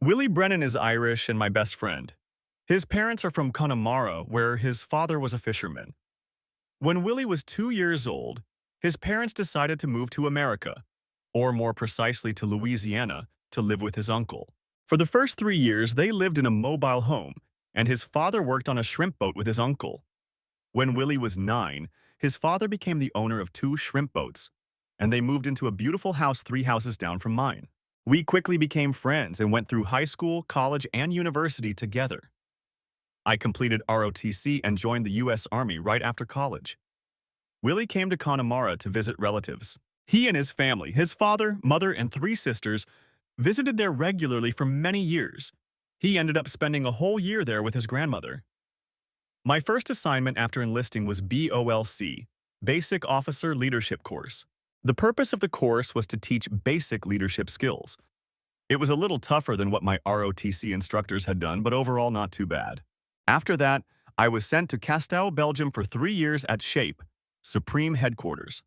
Willie Brennan is Irish and my best friend. His parents are from Connemara, where his father was a fisherman. When Willie was 2 years old, his parents decided to move to America, or more precisely to Louisiana, to live with his uncle. For the first 3 years, they lived in a mobile home, and his father worked on a shrimp boat with his uncle. When Willie was 9, his father became the owner of 2 shrimp boats, and they moved into a beautiful house 3 houses down from mine. We quickly became friends and went through high school, college, and university together. I completed ROTC and joined the U.S. Army right after college. Willie came to Connemara to visit relatives. He and his family, his father, mother, and 3 sisters, visited there regularly for many years. He ended up spending a whole year there with his grandmother. My first assignment after enlisting was BOLC, Basic Officer Leadership Course. The purpose of the course was to teach basic leadership skills. It was a little tougher than what my ROTC instructors had done, but overall not too bad. After that, I was sent to Castell, Belgium for 3 years at SHAPE, Supreme Headquarters,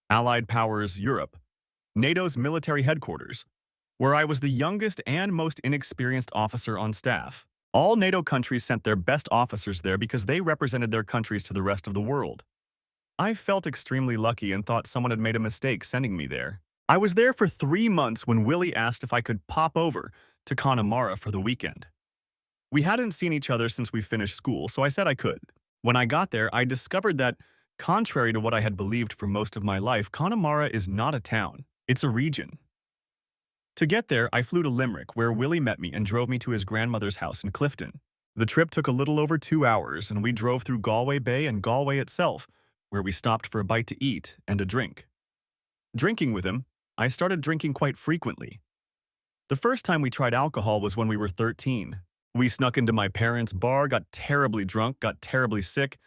Allied Powers Europe, NATO's military headquarters, where I was the youngest and most inexperienced officer on staff. All NATO countries sent their best officers there because they represented their countries to the rest of the world. I felt extremely lucky and thought someone had made a mistake sending me there. I was there for 3 months when Willie asked if I could pop over to Connemara for the weekend. We hadn't seen each other since we finished school, so I said I could. When I got there, I discovered that, contrary to what I had believed for most of my life, Connemara is not a town, it's a region. To get there, I flew to Limerick, where Willie met me and drove me to his grandmother's house in Clifton. The trip took a little over 2 hours, and we drove through Galway Bay and Galway itself, where we stopped for a bite to eat and a drink. Drinking with him, I started drinking quite frequently. The first time we tried alcohol was when we were 13. We snuck into my parents' bar, got terribly drunk, got terribly sick,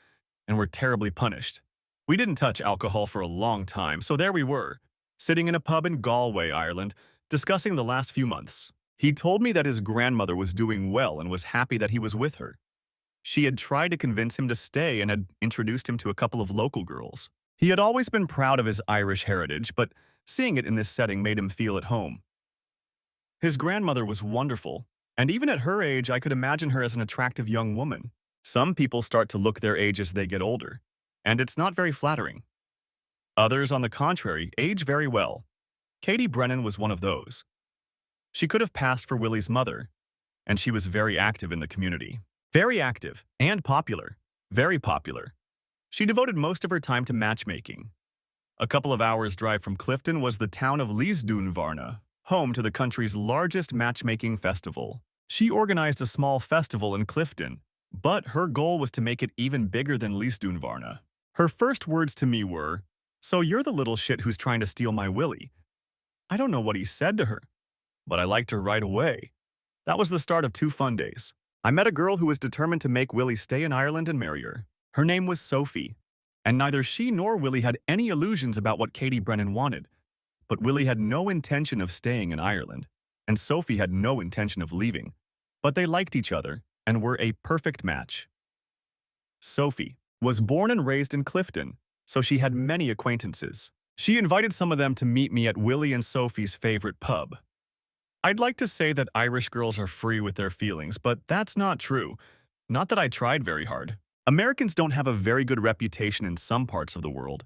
and were terribly punished. We didn't touch alcohol for a long time, so there we were, sitting in a pub in Galway, Ireland, discussing the last few months. He told me that his grandmother was doing well and was happy that he was with her. She had tried to convince him to stay and had introduced him to a couple of local girls. He had always been proud of his Irish heritage, but seeing it in this setting made him feel at home. His grandmother was wonderful, and even at her age, I could imagine her as an attractive young woman. Some people start to look their age as they get older, and it's not very flattering. Others, on the contrary, age very well. Katie Brennan was one of those. She could have passed for Willie's mother, and she was very active in the community. Very active and popular. Very popular. She devoted most of her time to matchmaking. A couple of hours' drive from Clifton was the town of Lisdoonvarna, home to the country's largest matchmaking festival. She organized a small festival in Clifton, but her goal was to make it even bigger than Lisdoonvarna. Her first words to me were, "So you're the little shit who's trying to steal my Willie." I don't know what he said to her, but I liked her right away. That was the start of 2 fun days. I met a girl who was determined to make Willie stay in Ireland and marry her. Her name was Sophie, and neither she nor Willie had any illusions about what Katie Brennan wanted. But Willie had no intention of staying in Ireland, and Sophie had no intention of leaving. But they liked each other and were a perfect match. Sophie was born and raised in Clifton, so she had many acquaintances. She invited some of them to meet me at Willie and Sophie's favorite pub. I'd like to say that Irish girls are free with their feelings, but that's not true. Not that I tried very hard. Americans don't have a very good reputation in some parts of the world.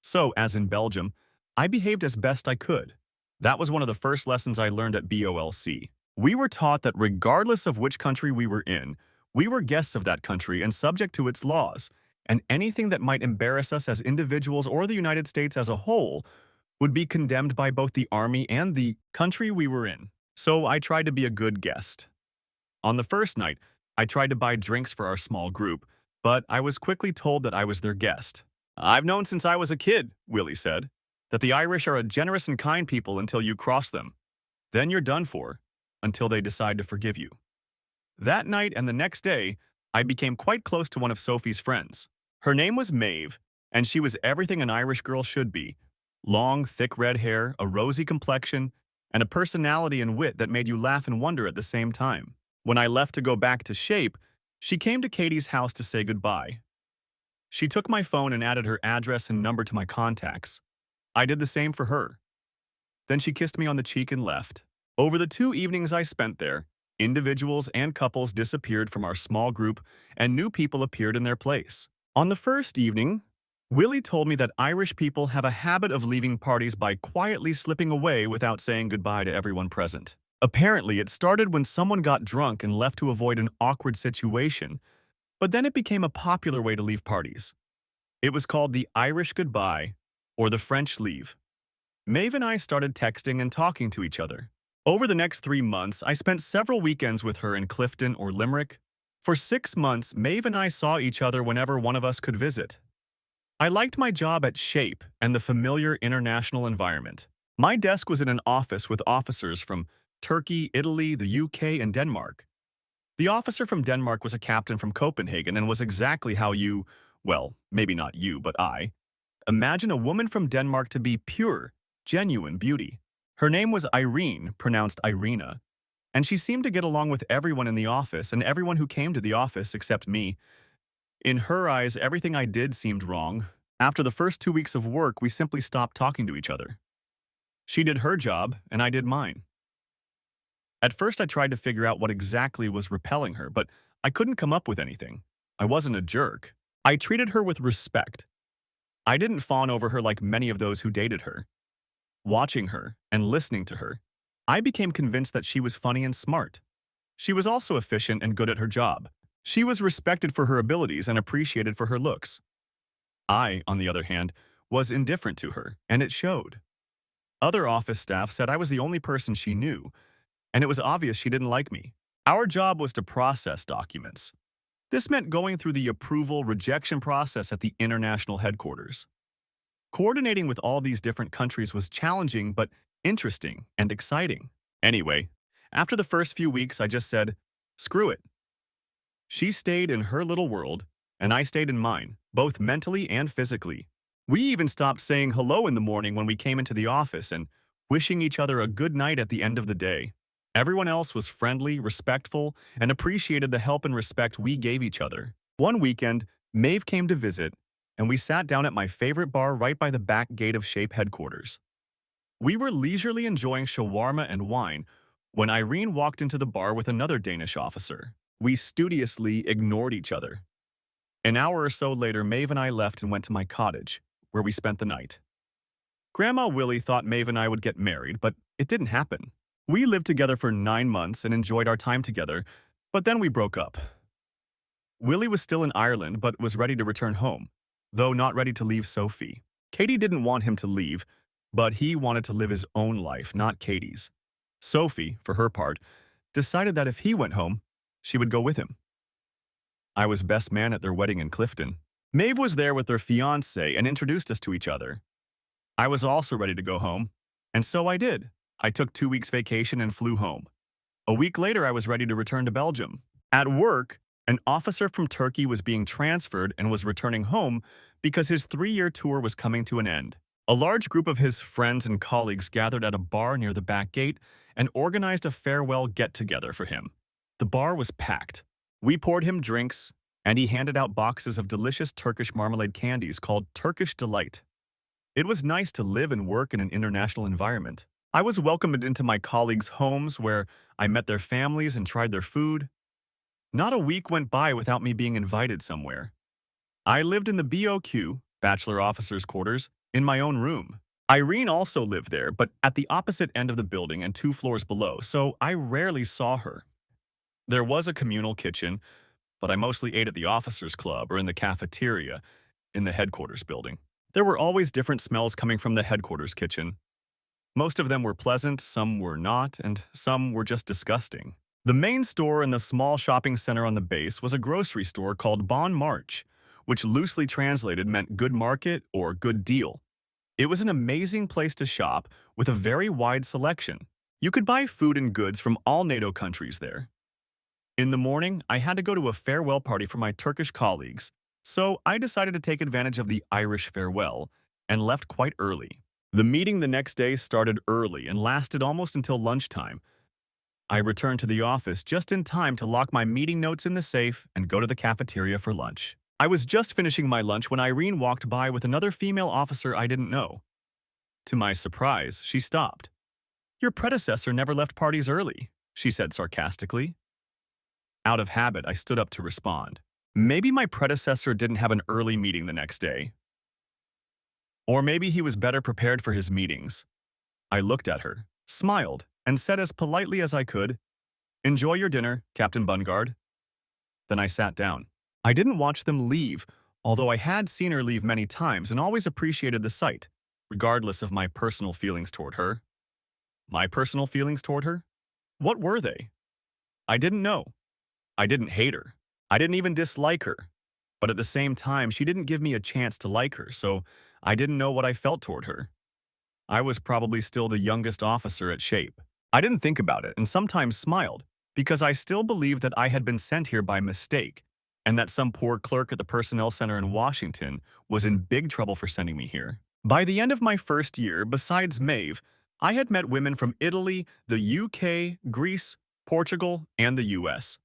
So, as in Belgium, I behaved as best I could. That was one of the first lessons I learned at BOLC. We were taught that regardless of which country we were in, we were guests of that country and subject to its laws, and anything that might embarrass us as individuals or the United States as a whole would be condemned by both the army and the country we were in. So I tried to be a good guest. On the first night, I tried to buy drinks for our small group, but I was quickly told that I was their guest. "I've known since I was a kid," Willie said, "that the Irish are a generous and kind people until you cross them. Then you're done for, until they decide to forgive you." That night and the next day, I became quite close to one of Sophie's friends. Her name was Maeve, and she was everything an Irish girl should be. Long, thick red hair, a rosy complexion, and a personality and wit that made you laugh and wonder at the same time. When I left to go back to SHAPE, she came to Katie's house to say goodbye. She took my phone and added her address and number to my contacts. I did the same for her. Then she kissed me on the cheek and left. Over the 2 evenings I spent there, individuals and couples disappeared from our small group and new people appeared in their place. On the first evening, Willie told me that Irish people have a habit of leaving parties by quietly slipping away without saying goodbye to everyone present. Apparently, it started when someone got drunk and left to avoid an awkward situation, but then it became a popular way to leave parties. It was called the Irish goodbye or the French leave. Maeve and I started texting and talking to each other. Over the next 3 months, I spent several weekends with her in Clifton or Limerick. For 6 months, Maeve and I saw each other whenever one of us could visit. I liked my job at Shape and the familiar international environment. My desk was in an office with officers from Turkey, Italy, the UK, and Denmark. The officer from Denmark was a captain from Copenhagen and was exactly how you, well, maybe not you, but I, imagine a woman from Denmark to be pure, genuine beauty. Her name was Irene, pronounced Irina, and she seemed to get along with everyone in the office and everyone who came to the office except me. In her eyes, everything I did seemed wrong. After the first 2 weeks of work, we simply stopped talking to each other. She did her job, and I did mine. At first, I tried to figure out what exactly was repelling her, but I couldn't come up with anything. I wasn't a jerk. I treated her with respect. I didn't fawn over her like many of those who dated her. Watching her and listening to her, I became convinced that she was funny and smart. She was also efficient and good at her job. She was respected for her abilities and appreciated for her looks. I, on the other hand, was indifferent to her, and it showed. Other office staff said I was the only person she knew, and it was obvious she didn't like me. Our job was to process documents. This meant going through the approval-rejection process at the international headquarters. Coordinating with all these different countries was challenging but interesting and exciting. Anyway, after the first few weeks, I just said, screw it. She stayed in her little world, and I stayed in mine, both mentally and physically. We even stopped saying hello in the morning when we came into the office and wishing each other a good night at the end of the day. Everyone else was friendly, respectful, and appreciated the help and respect we gave each other. One weekend, Maeve came to visit, and we sat down at my favorite bar right by the back gate of Shape headquarters. We were leisurely enjoying shawarma and wine when Irene walked into the bar with another Danish officer. We studiously ignored each other. An hour or so later, Maeve and I left and went to my cottage, where we spent the night. Grandma Willie thought Maeve and I would get married, but it didn't happen. We lived together for 9 months and enjoyed our time together, but then we broke up. Willie was still in Ireland but was ready to return home, though not ready to leave Sophie. Katie didn't want him to leave, but he wanted to live his own life, not Katie's. Sophie, for her part, decided that if he went home, she would go with him. I was best man at their wedding in Clifton. Maeve was there with their fiancé and introduced us to each other. I was also ready to go home, and so I did. I took 2 weeks vacation and flew home. A week later, I was ready to return to Belgium. At work, an officer from Turkey was being transferred and was returning home because his 3-year tour was coming to an end. A large group of his friends and colleagues gathered at a bar near the back gate and organized a farewell get-together for him. The bar was packed. We poured him drinks, and he handed out boxes of delicious Turkish marmalade candies called Turkish Delight. It was nice to live and work in an international environment. I was welcomed into my colleagues' homes where I met their families and tried their food. Not a week went by without me being invited somewhere. I lived in the BOQ, Bachelor Officers' Quarters, in my own room. Irene also lived there, but at the opposite end of the building and 2 floors below, so I rarely saw her. There was a communal kitchen, but I mostly ate at the officers' club or in the cafeteria in the headquarters building. There were always different smells coming from the headquarters kitchen. Most of them were pleasant, some were not, and some were just disgusting. The main store in the small shopping center on the base was a grocery store called Bon March, which loosely translated meant good market or good deal. It was an amazing place to shop with a very wide selection. You could buy food and goods from all NATO countries there. In the morning, I had to go to a farewell party for my Turkish colleagues, so I decided to take advantage of the Irish farewell and left quite early. The meeting the next day started early and lasted almost until lunchtime. I returned to the office just in time to lock my meeting notes in the safe and go to the cafeteria for lunch. I was just finishing my lunch when Irene walked by with another female officer I didn't know. To my surprise, she stopped. Your predecessor never left parties early, she said sarcastically. Out of habit, I stood up to respond. Maybe my predecessor didn't have an early meeting the next day. Or maybe he was better prepared for his meetings. I looked at her, smiled, and said as politely as I could, "Enjoy your dinner, Captain Bungard." Then I sat down. I didn't watch them leave, although I had seen her leave many times and always appreciated the sight, regardless of my personal feelings toward her. My personal feelings toward her? What were they? I didn't know. I didn't hate her. I didn't even dislike her. But at the same time, she didn't give me a chance to like her, so I didn't know what I felt toward her. I was probably still the youngest officer at Shape. I didn't think about it and sometimes smiled, because I still believed that I had been sent here by mistake, and that some poor clerk at the Personnel Center in Washington was in big trouble for sending me here. By the end of my first year, besides Maeve, I had met women from Italy, the UK, Greece, Portugal, and the US.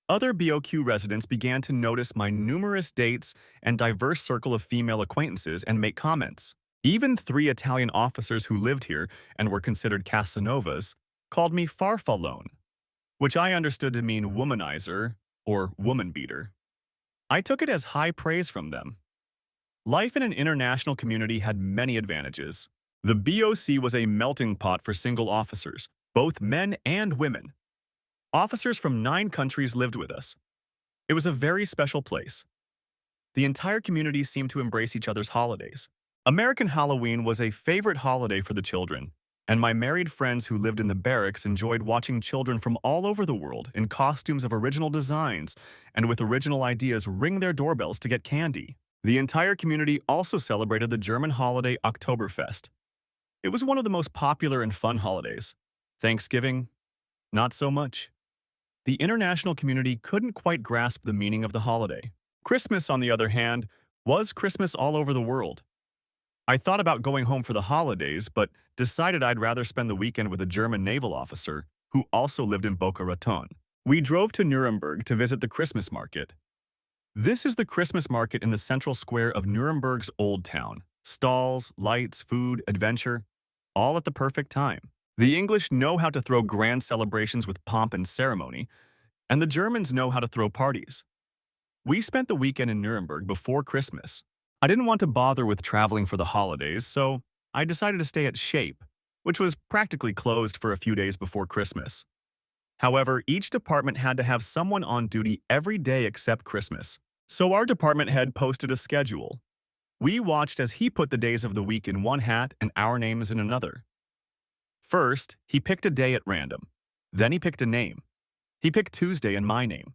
Other BOQ residents began to notice my numerous dates and diverse circle of female acquaintances and make comments. Even 3 Italian officers who lived here and were considered Casanovas called me farfallone, which I understood to mean womanizer or woman beater. I took it as high praise from them. Life in an international community had many advantages. The BOC was a melting pot for single officers, both men and women. Officers from 9 countries lived with us. It was a very special place. The entire community seemed to embrace each other's holidays. American Halloween was a favorite holiday for the children, and my married friends who lived in the barracks enjoyed watching children from all over the world in costumes of original designs and with original ideas ring their doorbells to get candy. The entire community also celebrated the German holiday Oktoberfest. It was one of the most popular and fun holidays. Thanksgiving, not so much. The international community couldn't quite grasp the meaning of the holiday. Christmas, on the other hand, was Christmas all over the world. I thought about going home for the holidays, but decided I'd rather spend the weekend with a German naval officer who also lived in Boca Raton. We drove to Nuremberg to visit the Christmas market. This is the Christmas market in the central square of Nuremberg's Old Town. Stalls, lights, food, adventure, all at the perfect time. The English know how to throw grand celebrations with pomp and ceremony, and the Germans know how to throw parties. We spent the weekend in Nuremberg before Christmas. I didn't want to bother with traveling for the holidays, so I decided to stay at Shape, which was practically closed for a few days before Christmas. However, each department had to have someone on duty every day except Christmas, so our department head posted a schedule. We watched as he put the days of the week in one hat and our names in another. First, he picked a day at random. Then he picked a name. He picked Tuesday and my name.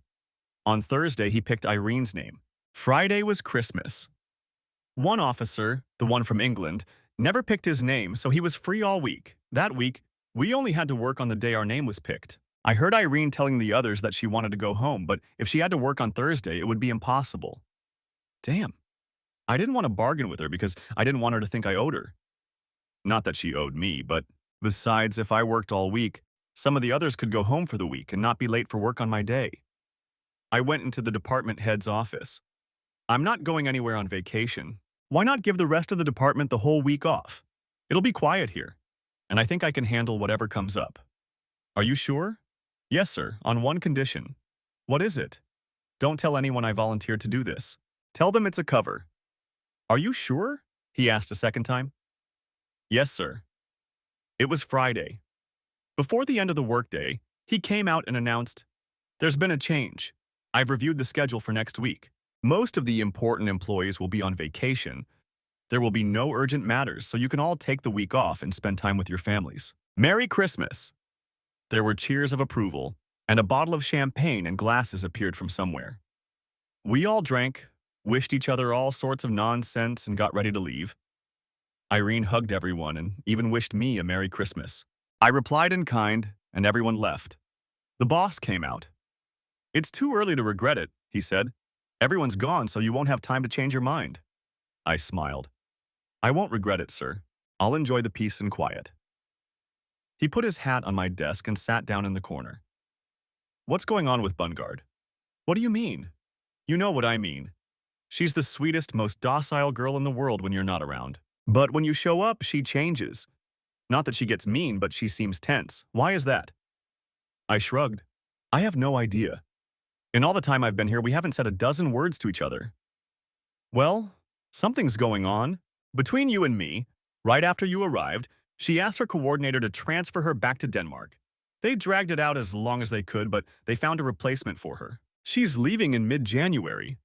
On Thursday, he picked Irene's name. Friday was Christmas. One officer, the one from England, never picked his name, so he was free all week. That week, we only had to work on the day our name was picked. I heard Irene telling the others that she wanted to go home, but if she had to work on Thursday, it would be impossible. Damn. I didn't want to bargain with her because I didn't want her to think I owed her. Not that she owed me, but besides, if I worked all week, some of the others could go home for the week and not be late for work on my day. I went into the department head's office. I'm not going anywhere on vacation. Why not give the rest of the department the whole week off? It'll be quiet here, and I think I can handle whatever comes up. Are you sure? Yes, sir, on one condition. What is it? Don't tell anyone I volunteered to do this. Tell them it's a cover. Are you sure? He asked a second time. Yes, sir. It was Friday. Before the end of the workday, he came out and announced, "There's been a change. I've reviewed the schedule for next week. Most of the important employees will be on vacation. There will be no urgent matters, so you can all take the week off and spend time with your families. Merry Christmas!" There were cheers of approval, and a bottle of champagne and glasses appeared from somewhere. We all drank, wished each other all sorts of nonsense, and got ready to leave. Irene hugged everyone and even wished me a Merry Christmas. I replied in kind, and everyone left. The boss came out. "It's too early to regret it," he said. "Everyone's gone, so you won't have time to change your mind." I smiled. "I won't regret it, sir. I'll enjoy the peace and quiet." He put his hat on my desk and sat down in the corner. "What's going on with Bungard?" "What do you mean?" "You know what I mean. She's the sweetest, most docile girl in the world when you're not around. But when you show up, she changes. Not that she gets mean, but she seems tense. Why is that? I shrugged. I have no idea. In all the time I've been here, we haven't said a dozen words to each other. Well, something's going on. Between you and me, right after you arrived, she asked her coordinator to transfer her back to Denmark. They dragged it out as long as they could, but they found a replacement for her. She's leaving in mid-January.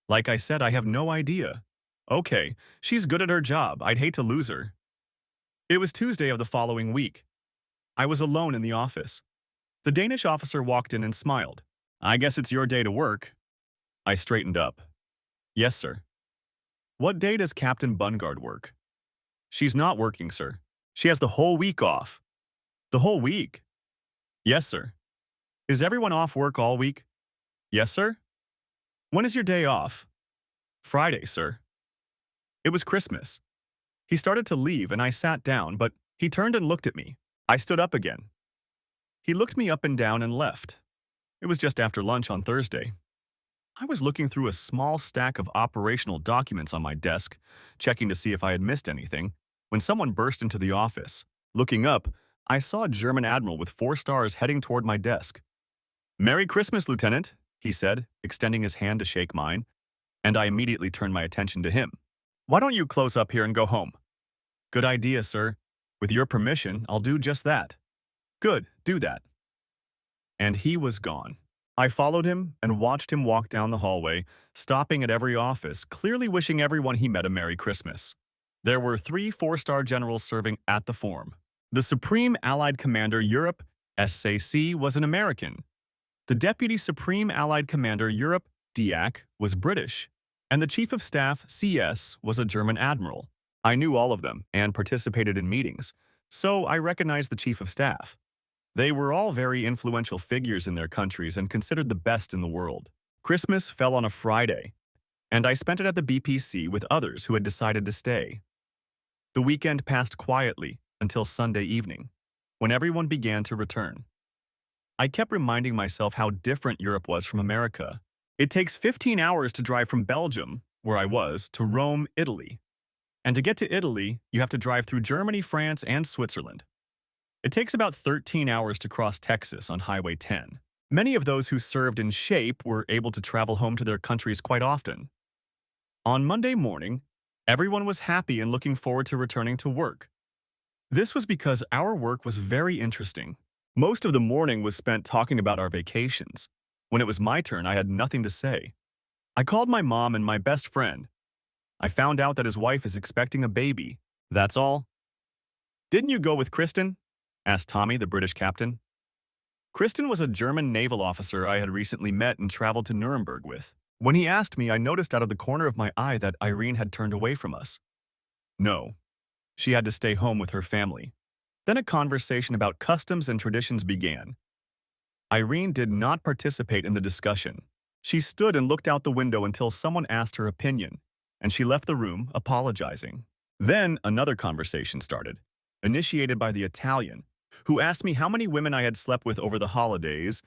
Like I said, I have no idea. Okay, she's good at her job. I'd hate to lose her. It was Tuesday of the following week. I was alone in the office. The Danish officer walked in and smiled. I guess it's your day to work. I straightened up. Yes, sir. What day does Captain Bungard work? She's not working, sir. She has the whole week off. The whole week? Yes, sir. Is everyone off work all week? Yes, sir. When is your day off? Friday, sir. It was Christmas. He started to leave and I sat down, but he turned and looked at me. I stood up again. He looked me up and down and left. It was just after lunch on Thursday. I was looking through a small stack of operational documents on my desk, checking to see if I had missed anything, when someone burst into the office. Looking up, I saw a German admiral with 4 stars heading toward my desk. "Merry Christmas, Lieutenant," he said, extending his hand to shake mine, and I immediately turned my attention to him. "Why don't you close up here and go home?" "Good idea, sir. With your permission, I'll do just that." "Good, do that." And he was gone. I followed him and watched him walk down the hallway, stopping at every office, clearly wishing everyone he met a Merry Christmas. There were 3 4-star generals serving at the Forum. The Supreme Allied Commander Europe, SAC, was an American. The Deputy Supreme Allied Commander Europe, DIAC, was British. And the Chief of Staff, CS, was a German admiral. I knew all of them and participated in meetings, so I recognized the Chief of Staff. They were all very influential figures in their countries and considered the best in the world. Christmas fell on a Friday, and I spent it at the BPC with others who had decided to stay. The weekend passed quietly until Sunday evening, when everyone began to return. I kept reminding myself how different Europe was from America. It takes 15 hours to drive from Belgium, where I was, to Rome, Italy. And to get to Italy, you have to drive through Germany, France, and Switzerland. It takes about 13 hours to cross Texas on Highway 10. Many of those who served in SHAPE were able to travel home to their countries quite often. On Monday morning, everyone was happy and looking forward to returning to work. This was because our work was very interesting. Most of the morning was spent talking about our vacations. When it was my turn, I had nothing to say. I called my mom and my best friend. I found out that his wife is expecting a baby. That's all. "Didn't you go with Kristen?" asked Tommy, the British captain. Kristen was a German naval officer I had recently met and traveled to Nuremberg with. When he asked me, I noticed out of the corner of my eye that Irene had turned away from us. No, she had to stay home with her family. Then a conversation about customs and traditions began. Irene did not participate in the discussion. She stood and looked out the window until someone asked her opinion, and she left the room, apologizing. Then another conversation started, initiated by the Italian, who asked me how many women I had slept with over the holidays,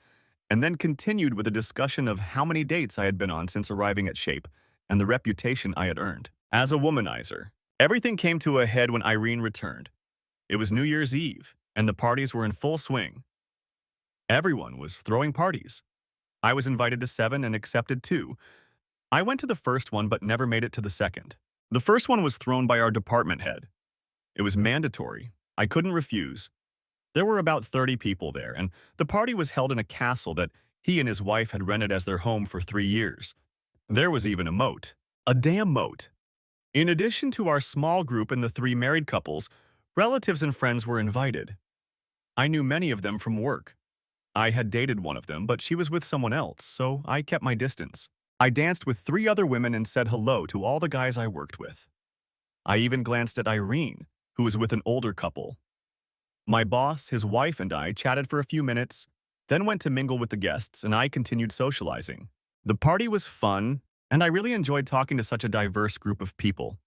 and then continued with a discussion of how many dates I had been on since arriving at SHAPE and the reputation I had earned as a womanizer. Everything came to a head when Irene returned. It was New Year's Eve, and the parties were in full swing. Everyone was throwing parties. I was invited to 7 and accepted 2. I went to the first one but never made it to the second. The first one was thrown by our department head. It was mandatory. I couldn't refuse. There were about 30 people there, and the party was held in a castle that he and his wife had rented as their home for 3 years. There was even a moat. A damn moat. In addition to our small group and the 3 married couples, relatives and friends were invited. I knew many of them from work. I had dated one of them, but she was with someone else, so I kept my distance. I danced with 3 other women and said hello to all the guys I worked with. I even glanced at Irene, who was with an older couple. My boss, his wife, and I chatted for a few minutes, then went to mingle with the guests, and I continued socializing. The party was fun, and I really enjoyed talking to such a diverse group of people.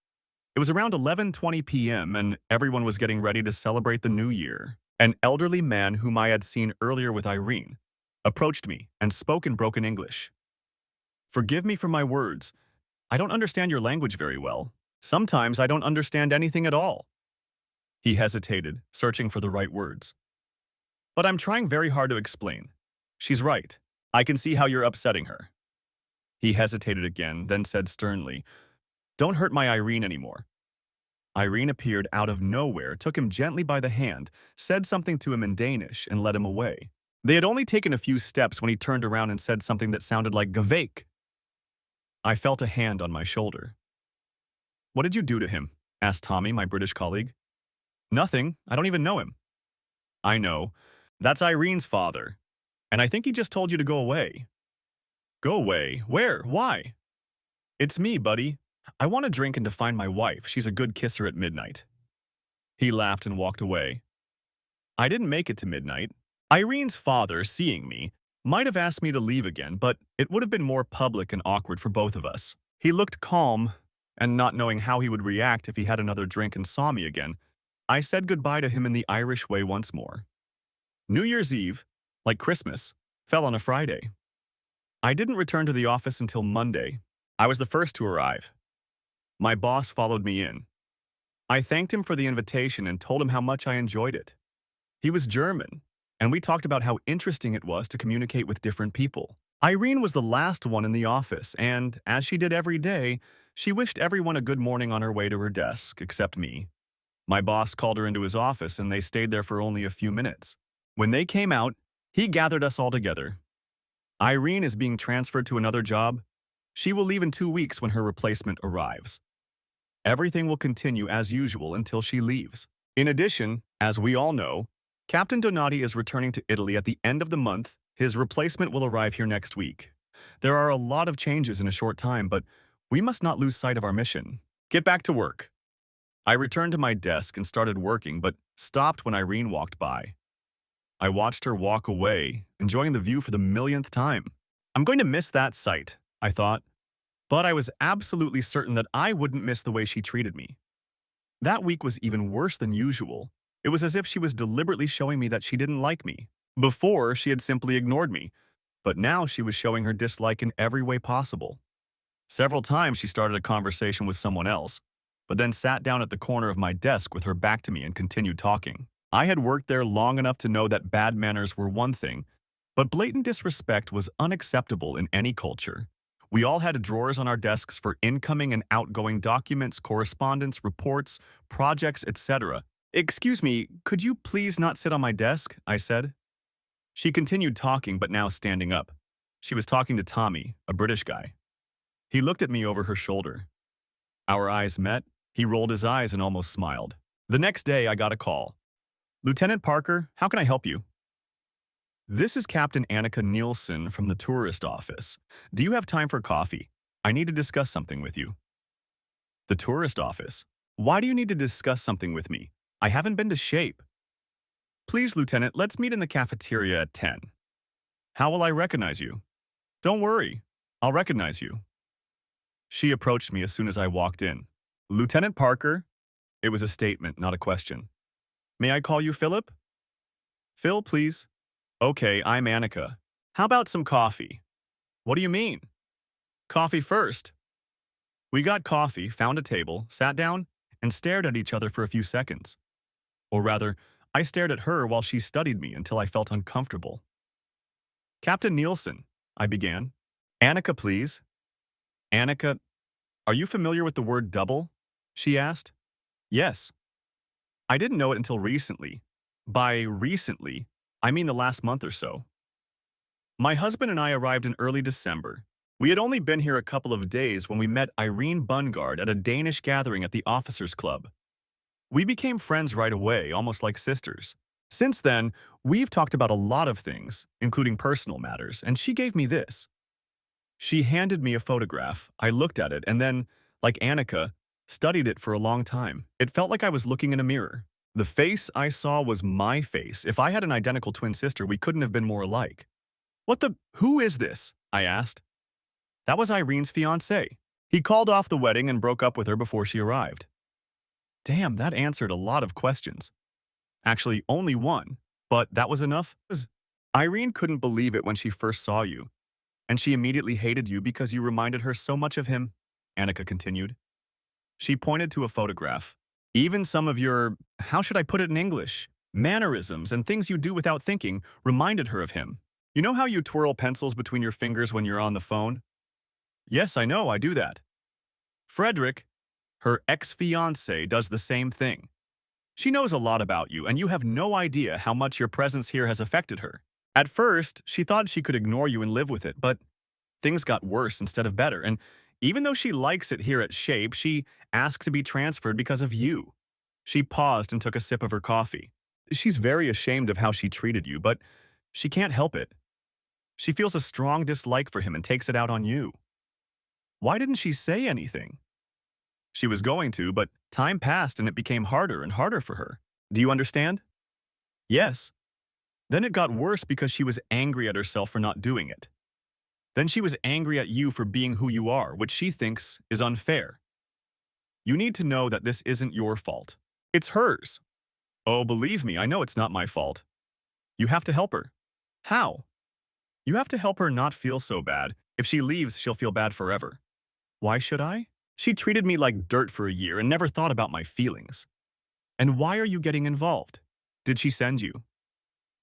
It was around 11:20 p.m., and everyone was getting ready to celebrate the new year. An elderly man whom I had seen earlier with Irene approached me and spoke in broken English. "Forgive me for my words. I don't understand your language very well. Sometimes I don't understand anything at all." He hesitated, searching for the right words. But I'm trying very hard to explain. She's right. I can see how you're upsetting her. He hesitated again, then said sternly, Don't hurt my Irene anymore. Irene appeared out of nowhere, took him gently by the hand, said something to him in Danish, and led him away. They had only taken a few steps when he turned around and said something that sounded like Gavake. I felt a hand on my shoulder. What did you do to him? Asked Tommy, my British colleague. Nothing. I don't even know him. I know. That's Irene's father. And I think he just told you to go away. Go away? Where? Why? It's me, buddy. I want a drink and to find my wife. She's a good kisser at midnight. He laughed and walked away. I didn't make it to midnight. Irene's father, seeing me, might have asked me to leave again, but it would have been more public and awkward for both of us. He looked calm, and not knowing how he would react if he had another drink and saw me again, I said goodbye to him in the Irish way once more. New Year's Eve, like Christmas, fell on a Friday. I didn't return to the office until Monday. I was the first to arrive. My boss followed me in. I thanked him for the invitation and told him how much I enjoyed it. He was German, and we talked about how interesting it was to communicate with different people. Irene was the last one in the office, and, as she did every day, she wished everyone a good morning on her way to her desk, except me. My boss called her into his office, and they stayed there for only a few minutes. When they came out, he gathered us all together. Irene is being transferred to another job. She will leave in 2 weeks when her replacement arrives. Everything will continue as usual until she leaves. In addition, as we all know, Captain Donati is returning to Italy at the end of the month. His replacement will arrive here next week. There are a lot of changes in a short time, but we must not lose sight of our mission. Get back to work. I returned to my desk and started working, but stopped when Irene walked by. I watched her walk away, enjoying the view for the millionth time. I'm going to miss that sight, I thought, but I was absolutely certain that I wouldn't miss the way she treated me. That week was even worse than usual. It was as if she was deliberately showing me that she didn't like me. Before, she had simply ignored me, but now she was showing her dislike in every way possible. Several times she started a conversation with someone else, but then sat down at the corner of my desk with her back to me and continued talking. I had worked there long enough to know that bad manners were one thing, but blatant disrespect was unacceptable in any culture. We all had drawers on our desks for incoming and outgoing documents, correspondence, reports, projects, etc. Excuse me, could you please not sit on my desk? I said. She continued talking, but now standing up. She was talking to Tommy, a British guy. He looked at me over her shoulder. Our eyes met. He rolled his eyes and almost smiled. The next day, I got a call. Lieutenant Parker, how can I help you? This is Captain Annika Nielsen from the tourist office. Do you have time for coffee? I need to discuss something with you. The tourist office? Why do you need to discuss something with me? I haven't been to shape. Please, Lieutenant, let's meet in the cafeteria at 10. How will I recognize you? Don't worry, I'll recognize you. She approached me as soon as I walked in. Lieutenant Parker? It was a statement, not a question. May I call you Philip? Phil, please. Okay, I'm Annika. How about some coffee? What do you mean? Coffee first. We got coffee, found a table, sat down, and stared at each other for a few seconds. Or rather, I stared at her while she studied me until I felt uncomfortable. Captain Nielsen, I began. Annika, please. Annika, are you familiar with the word double? She asked. Yes. I didn't know it until recently. By recently, I mean the last month or so. My husband and I arrived in early December. We had only been here a couple of days when we met Irene Bungard at a Danish gathering at the Officers Club. We became friends right away, almost like sisters. Since then, we've talked about a lot of things, including personal matters, and she gave me this. She handed me a photograph. I looked at it and then, like Annika, studied it for a long time. It felt like I was looking in a mirror. The face I saw was my face. If I had an identical twin sister, we couldn't have been more alike. Who is this? I asked. That was Irene's fiancé. He called off the wedding and broke up with her before she arrived. Damn, that answered a lot of questions. Actually, only one, but that was enough. Irene couldn't believe it when she first saw you, and she immediately hated you because you reminded her so much of him, Annika continued. She pointed to a photograph. Even some of your, how should I put it in English, mannerisms and things you do without thinking reminded her of him. You know how you twirl pencils between your fingers when you're on the phone? Yes, I know, I do that. Frederick, her ex-fiancé, does the same thing. She knows a lot about you, and you have no idea how much your presence here has affected her. At first, she thought she could ignore you and live with it, but things got worse instead of better, and even though she likes it here at Shape, she asked to be transferred because of you. She paused and took a sip of her coffee. She's very ashamed of how she treated you, but she can't help it. She feels a strong dislike for him and takes it out on you. Why didn't she say anything? She was going to, but time passed and it became harder and harder for her. Do you understand? Yes. Then it got worse because she was angry at herself for not doing it. Then she was angry at you for being who you are, which she thinks is unfair. You need to know that this isn't your fault. It's hers. Oh, believe me, I know it's not my fault. You have to help her. How? You have to help her not feel so bad. If she leaves, she'll feel bad forever. Why should I? She treated me like dirt for a year and never thought about my feelings. And why are you getting involved? Did she send you?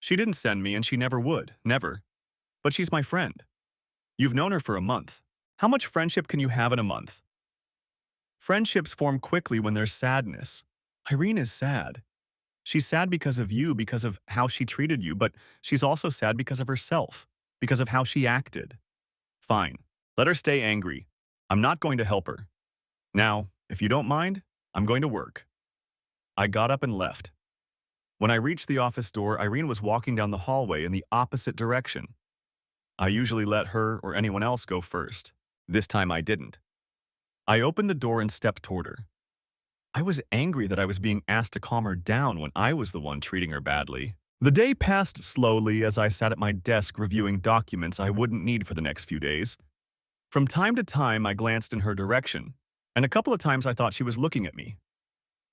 She didn't send me and she never would, never. But she's my friend. You've known her for a month. How much friendship can you have in a month? Friendships form quickly when there's sadness. Irene is sad. She's sad because of you, because of how she treated you, but she's also sad because of herself, because of how she acted. Fine. Let her stay angry. I'm not going to help her. Now, if you don't mind, I'm going to work. I got up and left. When I reached the office door, Irene was walking down the hallway in the opposite direction. I usually let her or anyone else go first. This time I didn't. I opened the door and stepped toward her. I was angry that I was being asked to calm her down when I was the one treating her badly. The day passed slowly as I sat at my desk reviewing documents I wouldn't need for the next few days. From time to time, I glanced in her direction, and a couple of times I thought she was looking at me.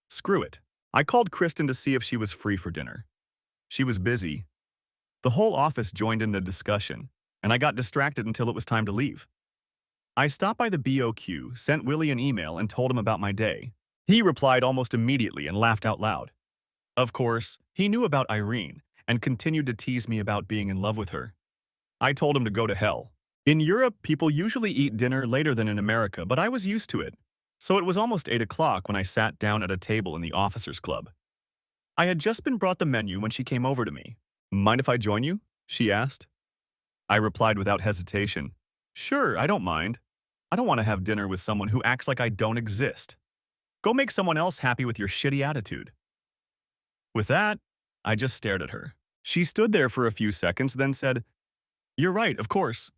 Screw it. I called Kristen to see if she was free for dinner. She was busy. The whole office joined in the discussion, and I got distracted until it was time to leave. I stopped by the BOQ, sent Willie an email, and told him about my day. He replied almost immediately and laughed out loud. Of course, he knew about Irene and continued to tease me about being in love with her. I told him to go to hell. In Europe, people usually eat dinner later than in America, but I was used to it. So it was almost 8 o'clock when I sat down at a table in the officers' club. I had just been brought the menu when she came over to me. Mind if I join you? She asked. I replied without hesitation. Sure, I don't mind. I don't want to have dinner with someone who acts like I don't exist. Go make someone else happy with your shitty attitude. With that, I just stared at her. She stood there for a few seconds, then said, You're right, of course.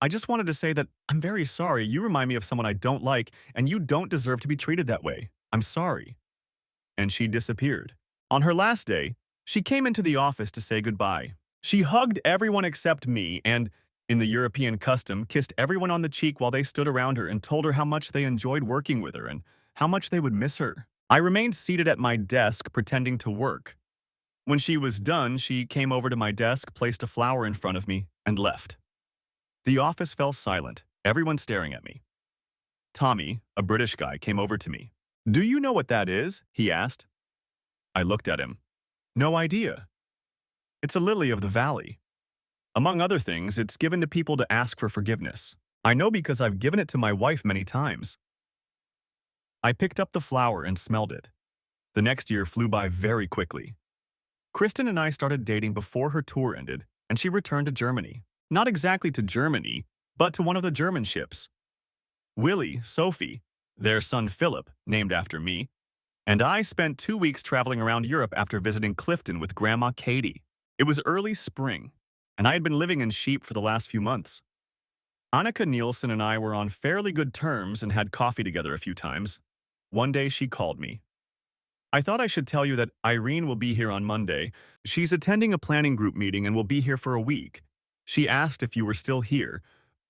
I just wanted to say that I'm very sorry. You remind me of someone I don't like, and you don't deserve to be treated that way. I'm sorry. And she disappeared. On her last day, she came into the office to say goodbye. She hugged everyone except me and, in the European custom, kissed everyone on the cheek while they stood around her and told her how much they enjoyed working with her and how much they would miss her. I remained seated at my desk pretending to work. When she was done, she came over to my desk, placed a flower in front of me, and left. The office fell silent, everyone staring at me. Tommy, a British guy, came over to me. Do you know what that is? He asked. I looked at him. No idea. It's a lily of the valley. Among other things, it's given to people to ask for forgiveness. I know because I've given it to my wife many times. I picked up the flower and smelled it. The next year flew by very quickly. Kristen and I started dating before her tour ended, and she returned to Germany. Not exactly to Germany, but to one of the German ships. Willie, Sophie, their son Philip, named after me, and I spent 2 weeks traveling around Europe after visiting Clifton with Grandma Katie. It was early spring, and I had been living in Sheep for the last few months. Annika Nielsen and I were on fairly good terms and had coffee together a few times. One day she called me. I thought I should tell you that Irene will be here on Monday. She's attending a planning group meeting and will be here for a week. She asked if you were still here.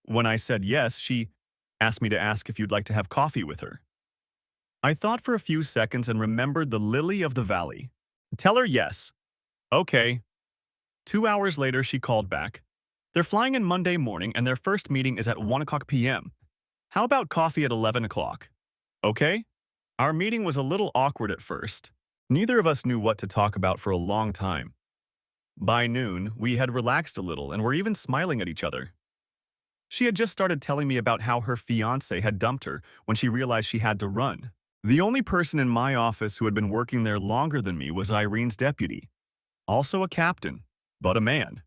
When I said yes, she asked me to ask if you'd like to have coffee with her. I thought for a few seconds and remembered the lily of the valley. Tell her yes. Okay. 2 hours later, she called back. They're flying in Monday morning and their first meeting is at 1 o'clock p.m. How about coffee at 11 o'clock? Okay? Our meeting was a little awkward at first. Neither of us knew what to talk about for a long time. By noon, we had relaxed a little and were even smiling at each other. She had just started telling me about how her fiancé had dumped her when she realized she had to run. The only person in my office who had been working there longer than me was Irene's deputy, also a captain, but a man.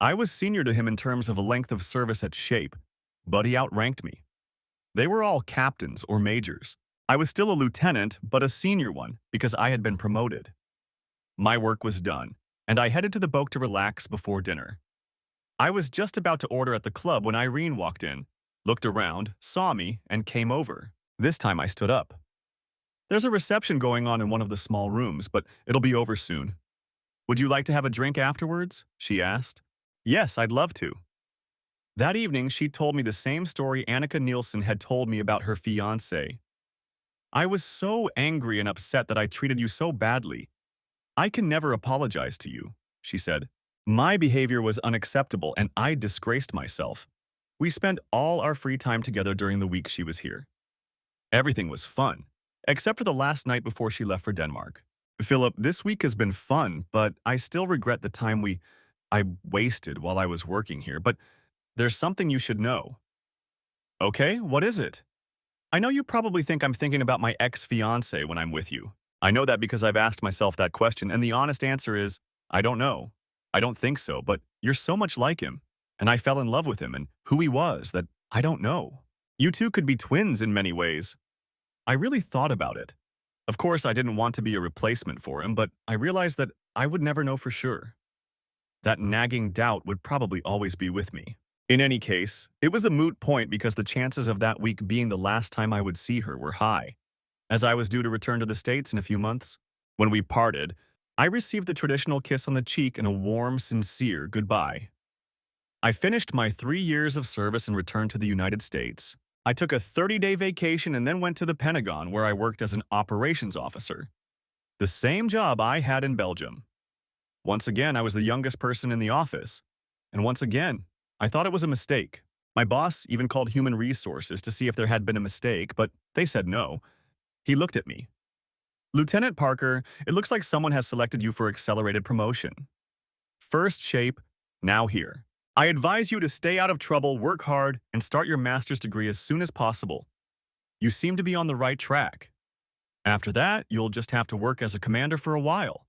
I was senior to him in terms of length of service at Shape, but he outranked me. They were all captains or majors. I was still a lieutenant, but a senior one because I had been promoted. My work was done, and I headed to the boat to relax before dinner. I was just about to order at the club when Irene walked in, looked around, saw me, and came over. This time I stood up. There's a reception going on in one of the small rooms, but it'll be over soon. Would you like to have a drink afterwards? She asked. Yes, I'd love to. That evening, she told me the same story Annika Nielsen had told me about her fiancé. I was so angry and upset that I treated you so badly. I can never apologize to you, she said. My behavior was unacceptable and I disgraced myself. We spent all our free time together during the week she was here. Everything was fun, except for the last night before she left for Denmark. Philip, this week has been fun, but I still regret the time I wasted while I was working here, but there's something you should know. Okay, what is it? I know you probably think I'm thinking about my ex-fiancé when I'm with you. I know that because I've asked myself that question, and the honest answer is, I don't know. I don't think so, but you're so much like him, and I fell in love with him and who he was that I don't know. You two could be twins in many ways. I really thought about it. Of course, I didn't want to be a replacement for him, but I realized that I would never know for sure. That nagging doubt would probably always be with me. In any case, it was a moot point because the chances of that week being the last time I would see her were high, as I was due to return to the States in a few months. When we parted, I received the traditional kiss on the cheek and a warm, sincere goodbye. I finished my 3 years of service and returned to the United States. I took a 30-day vacation and then went to the Pentagon where I worked as an operations officer. The same job I had in Belgium. Once again, I was the youngest person in the office. And once again, I thought it was a mistake. My boss even called human resources to see if there had been a mistake, but they said no. He looked at me. Lieutenant Parker, it looks like someone has selected you for accelerated promotion. First Shape, now here. I advise you to stay out of trouble, work hard, and start your master's degree as soon as possible. You seem to be on the right track. After that, you'll just have to work as a commander for a while.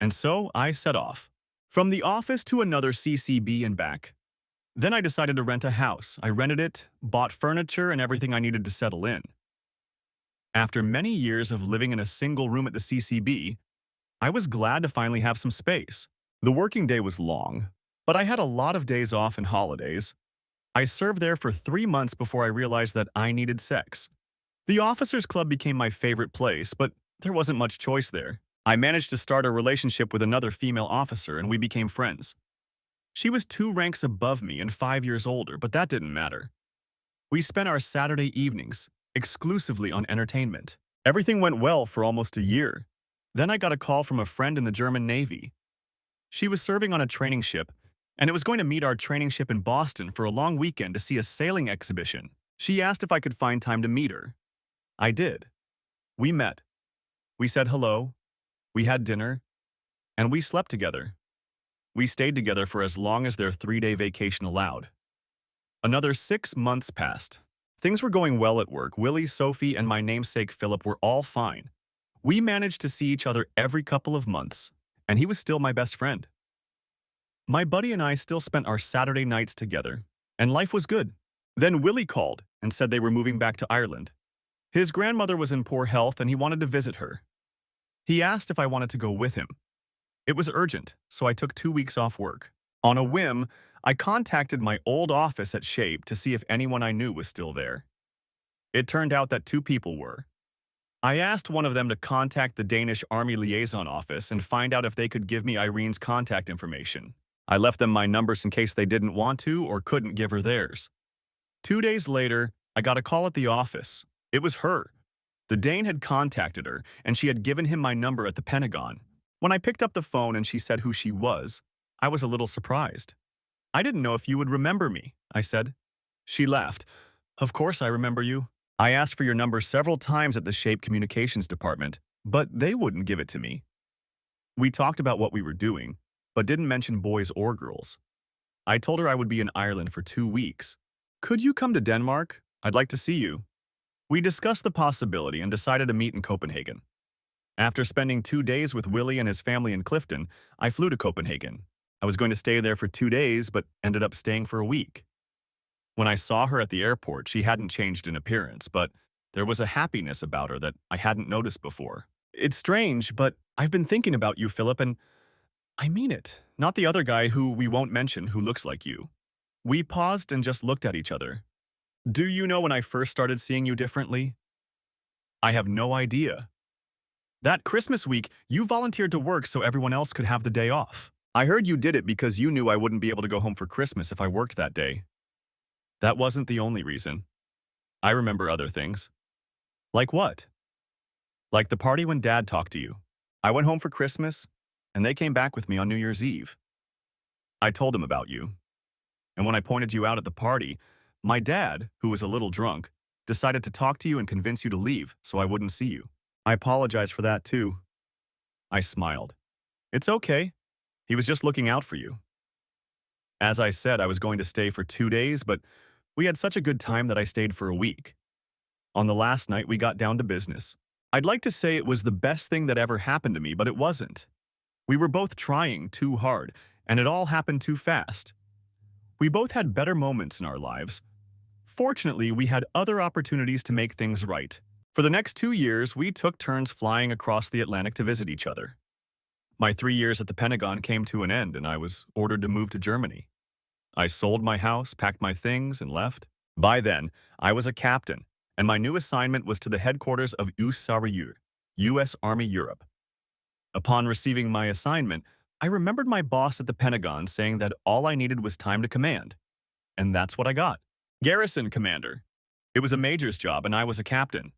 And so I set off. From the office to another CCB and back. Then I decided to rent a house. I rented it, bought furniture, and everything I needed to settle in. After many years of living in a single room at the CCB, I was glad to finally have some space. The working day was long, but I had a lot of days off and holidays. I served there for 3 months before I realized that I needed sex. The officers' club became my favorite place, but there wasn't much choice there. I managed to start a relationship with another female officer and we became friends. She was 2 ranks above me and 5 years older, but that didn't matter. We spent our Saturday evenings exclusively on entertainment. Everything went well for almost a year. Then I got a call from a friend in the German Navy. She was serving on a training ship, and it was going to meet our training ship in Boston for a long weekend to see a sailing exhibition. She asked if I could find time to meet her. I did. We met. We said hello. We had dinner. And we slept together. We stayed together for as long as their 3-day vacation allowed. Another 6 months passed. Things were going well at work. Willie, Sophie, and my namesake Philip were all fine. We managed to see each other every couple of months, and he was still my best friend. My buddy and I still spent our Saturday nights together, and life was good. Then Willie called and said they were moving back to Ireland. His grandmother was in poor health and he wanted to visit her. He asked if I wanted to go with him. It was urgent, so I took 2 weeks off work. On a whim, I contacted my old office at Shape to see if anyone I knew was still there. It turned out that 2 people were. I asked one of them to contact the Danish Army Liaison Office and find out if they could give me Irene's contact information. I left them my numbers in case they didn't want to or couldn't give her theirs. 2 days later, I got a call at the office. It was her. The Dane had contacted her, and she had given him my number at the Pentagon. When I picked up the phone and she said who she was, I was a little surprised. I didn't know if you would remember me, I said. She laughed. Of course I remember you. I asked for your number several times at the Shape Communications department, but they wouldn't give it to me. We talked about what we were doing, but didn't mention boys or girls. I told her I would be in Ireland for 2 weeks. Could you come to Denmark? I'd like to see you. We discussed the possibility and decided to meet in Copenhagen. After spending 2 days with Willie and his family in Clifton, I flew to Copenhagen. I was going to stay there for 2 days, but ended up staying for a week. When I saw her at the airport, she hadn't changed in appearance, but there was a happiness about her that I hadn't noticed before. It's strange, but I've been thinking about you, Philip, and I mean it. Not the other guy who we won't mention who looks like you. We paused and just looked at each other. Do you know when I first started seeing you differently? I have no idea. That Christmas week, you volunteered to work so everyone else could have the day off. I heard you did it because you knew I wouldn't be able to go home for Christmas if I worked that day. That wasn't the only reason. I remember other things. Like what? Like the party when Dad talked to you. I went home for Christmas, and they came back with me on New Year's Eve. I told them about you. And when I pointed you out at the party, my dad, who was a little drunk, decided to talk to you and convince you to leave so I wouldn't see you. I apologize for that too. I smiled. It's okay. He was just looking out for you. As I said, I was going to stay for 2 days, but we had such a good time that I stayed for a week. On the last night, we got down to business. I'd like to say it was the best thing that ever happened to me, but it wasn't. We were both trying too hard, and it all happened too fast. We both had better moments in our lives. Fortunately, we had other opportunities to make things right. For the next 2 years, we took turns flying across the Atlantic to visit each other. My 3 years at the Pentagon came to an end, and I was ordered to move to Germany. I sold my house, packed my things, and left. By then, I was a captain, and my new assignment was to the headquarters of USAREUR, U.S. Army Europe. Upon receiving my assignment, I remembered my boss at the Pentagon saying that all I needed was time to command. And that's what I got. Garrison commander. It was a major's job, and I was a captain.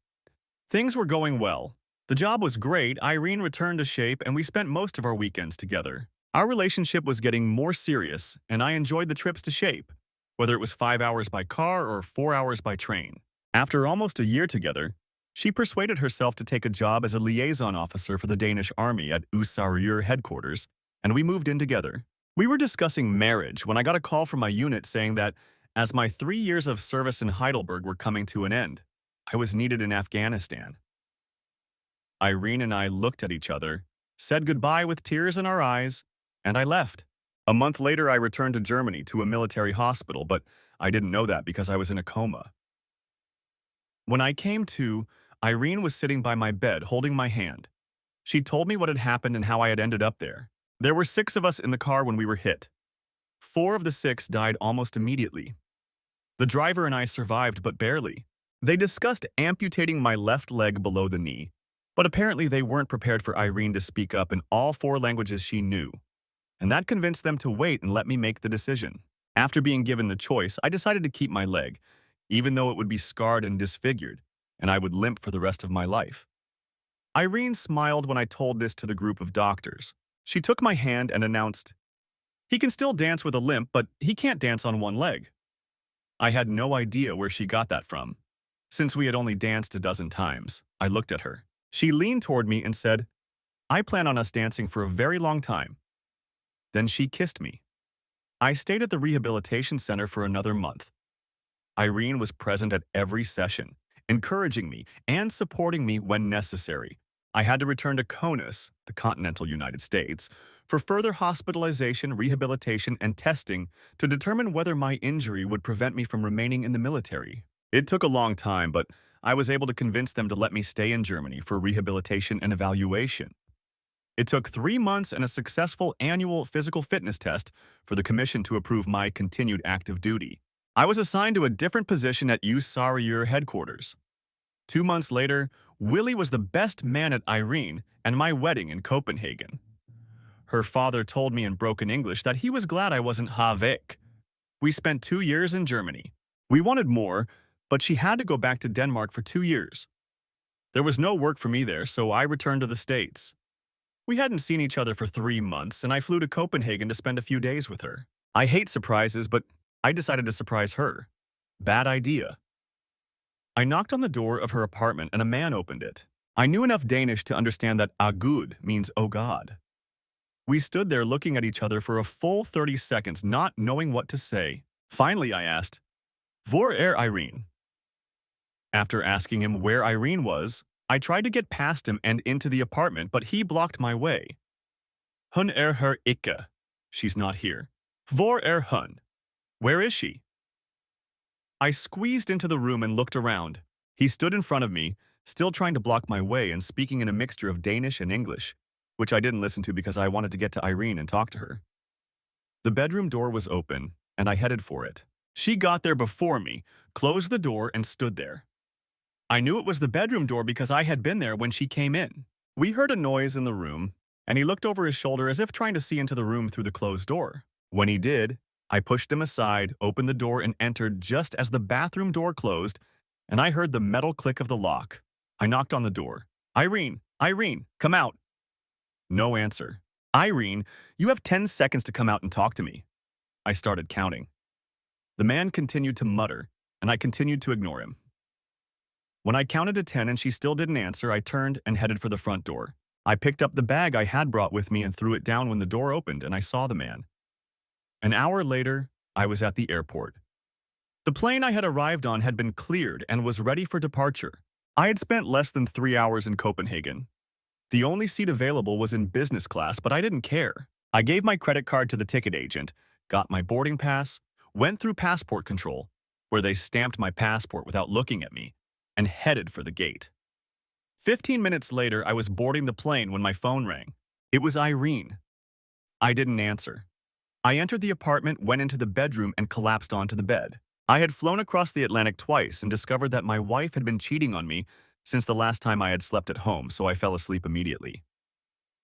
Things were going well. The job was great. Irene returned to Shape, and we spent most of our weekends together. Our relationship was getting more serious, and I enjoyed the trips to Shape, whether it was 5 hours by car or 4 hours by train. After almost a year together, she persuaded herself to take a job as a liaison officer for the Danish army at USAREUR headquarters, and we moved in together. We were discussing marriage when I got a call from my unit saying that, as my 3 years of service in Heidelberg were coming to an end, I was needed in Afghanistan. Irene and I looked at each other, said goodbye with tears in our eyes, and I left. A month later, I returned to Germany to a military hospital, but I didn't know that because I was in a coma. When I came to, Irene was sitting by my bed holding my hand. She told me what had happened and how I had ended up there. There were 6 of us in the car when we were hit. 4 of the 6 died almost immediately. The driver and I survived, but barely. They discussed amputating my left leg below the knee, but apparently they weren't prepared for Irene to speak up in all 4 languages she knew, and that convinced them to wait and let me make the decision. After being given the choice, I decided to keep my leg, even though it would be scarred and disfigured, and I would limp for the rest of my life. Irene smiled when I told this to the group of doctors. She took my hand and announced, "He can still dance with a limp, but he can't dance on one leg." I had no idea where she got that from. Since we had only danced a dozen times, I looked at her. She leaned toward me and said, "I plan on us dancing for a very long time." Then she kissed me. I stayed at the rehabilitation center for another month. Irene was present at every session, encouraging me and supporting me when necessary. I had to return to CONUS, the continental United States, for further hospitalization, rehabilitation, and testing to determine whether my injury would prevent me from remaining in the military. It took a long time, but I was able to convince them to let me stay in Germany for rehabilitation and evaluation. It took 3 months and a successful annual physical fitness test for the commission to approve my continued active duty. I was assigned to a different position at USAREUR headquarters. 2 months later, Willie was the best man at Irene and my wedding in Copenhagen. Her father told me in broken English that he was glad I wasn't Havik. We spent 2 years in Germany. We wanted more, but she had to go back to Denmark for 2 years. There was no work for me there, so I returned to the States. We hadn't seen each other for 3 months, and I flew to Copenhagen to spend a few days with her. I hate surprises, but I decided to surprise her. Bad idea. I knocked on the door of her apartment and a man opened it. I knew enough Danish to understand that "Agud" means "oh God." We stood there looking at each other for a full 30 seconds, not knowing what to say. Finally, I asked, "Hvor er Irene?" After asking him where Irene was, I tried to get past him and into the apartment, but he blocked my way. Hun er her ikke. She's not here. Hvor er hun? Where is she? I squeezed into the room and looked around. He stood in front of me, still trying to block my way and speaking in a mixture of Danish and English, which I didn't listen to because I wanted to get to Irene and talk to her. The bedroom door was open, and I headed for it. She got there before me, closed the door, and stood there. I knew it was the bedroom door because I had been there when she came in. We heard a noise in the room, and he looked over his shoulder as if trying to see into the room through the closed door. When he did, I pushed him aside, opened the door, and entered just as the bathroom door closed, and I heard the metal click of the lock. I knocked on the door. "Irene, Irene, come out." No answer. "Irene, you have 10 seconds to come out and talk to me." I started counting. The man continued to mutter, and I continued to ignore him. When I counted to 10 and she still didn't answer, I turned and headed for the front door. I picked up the bag I had brought with me and threw it down when the door opened and I saw the man. An hour later, I was at the airport. The plane I had arrived on had been cleared and was ready for departure. I had spent less than 3 hours in Copenhagen. The only seat available was in business class, but I didn't care. I gave my credit card to the ticket agent, got my boarding pass, went through passport control, where they stamped my passport without looking at me, and headed for the gate. 15 minutes later, I was boarding the plane when my phone rang. It was Irene. I didn't answer. I entered the apartment, went into the bedroom, and collapsed onto the bed. I had flown across the Atlantic twice and discovered that my wife had been cheating on me since the last time I had slept at home, so I fell asleep immediately.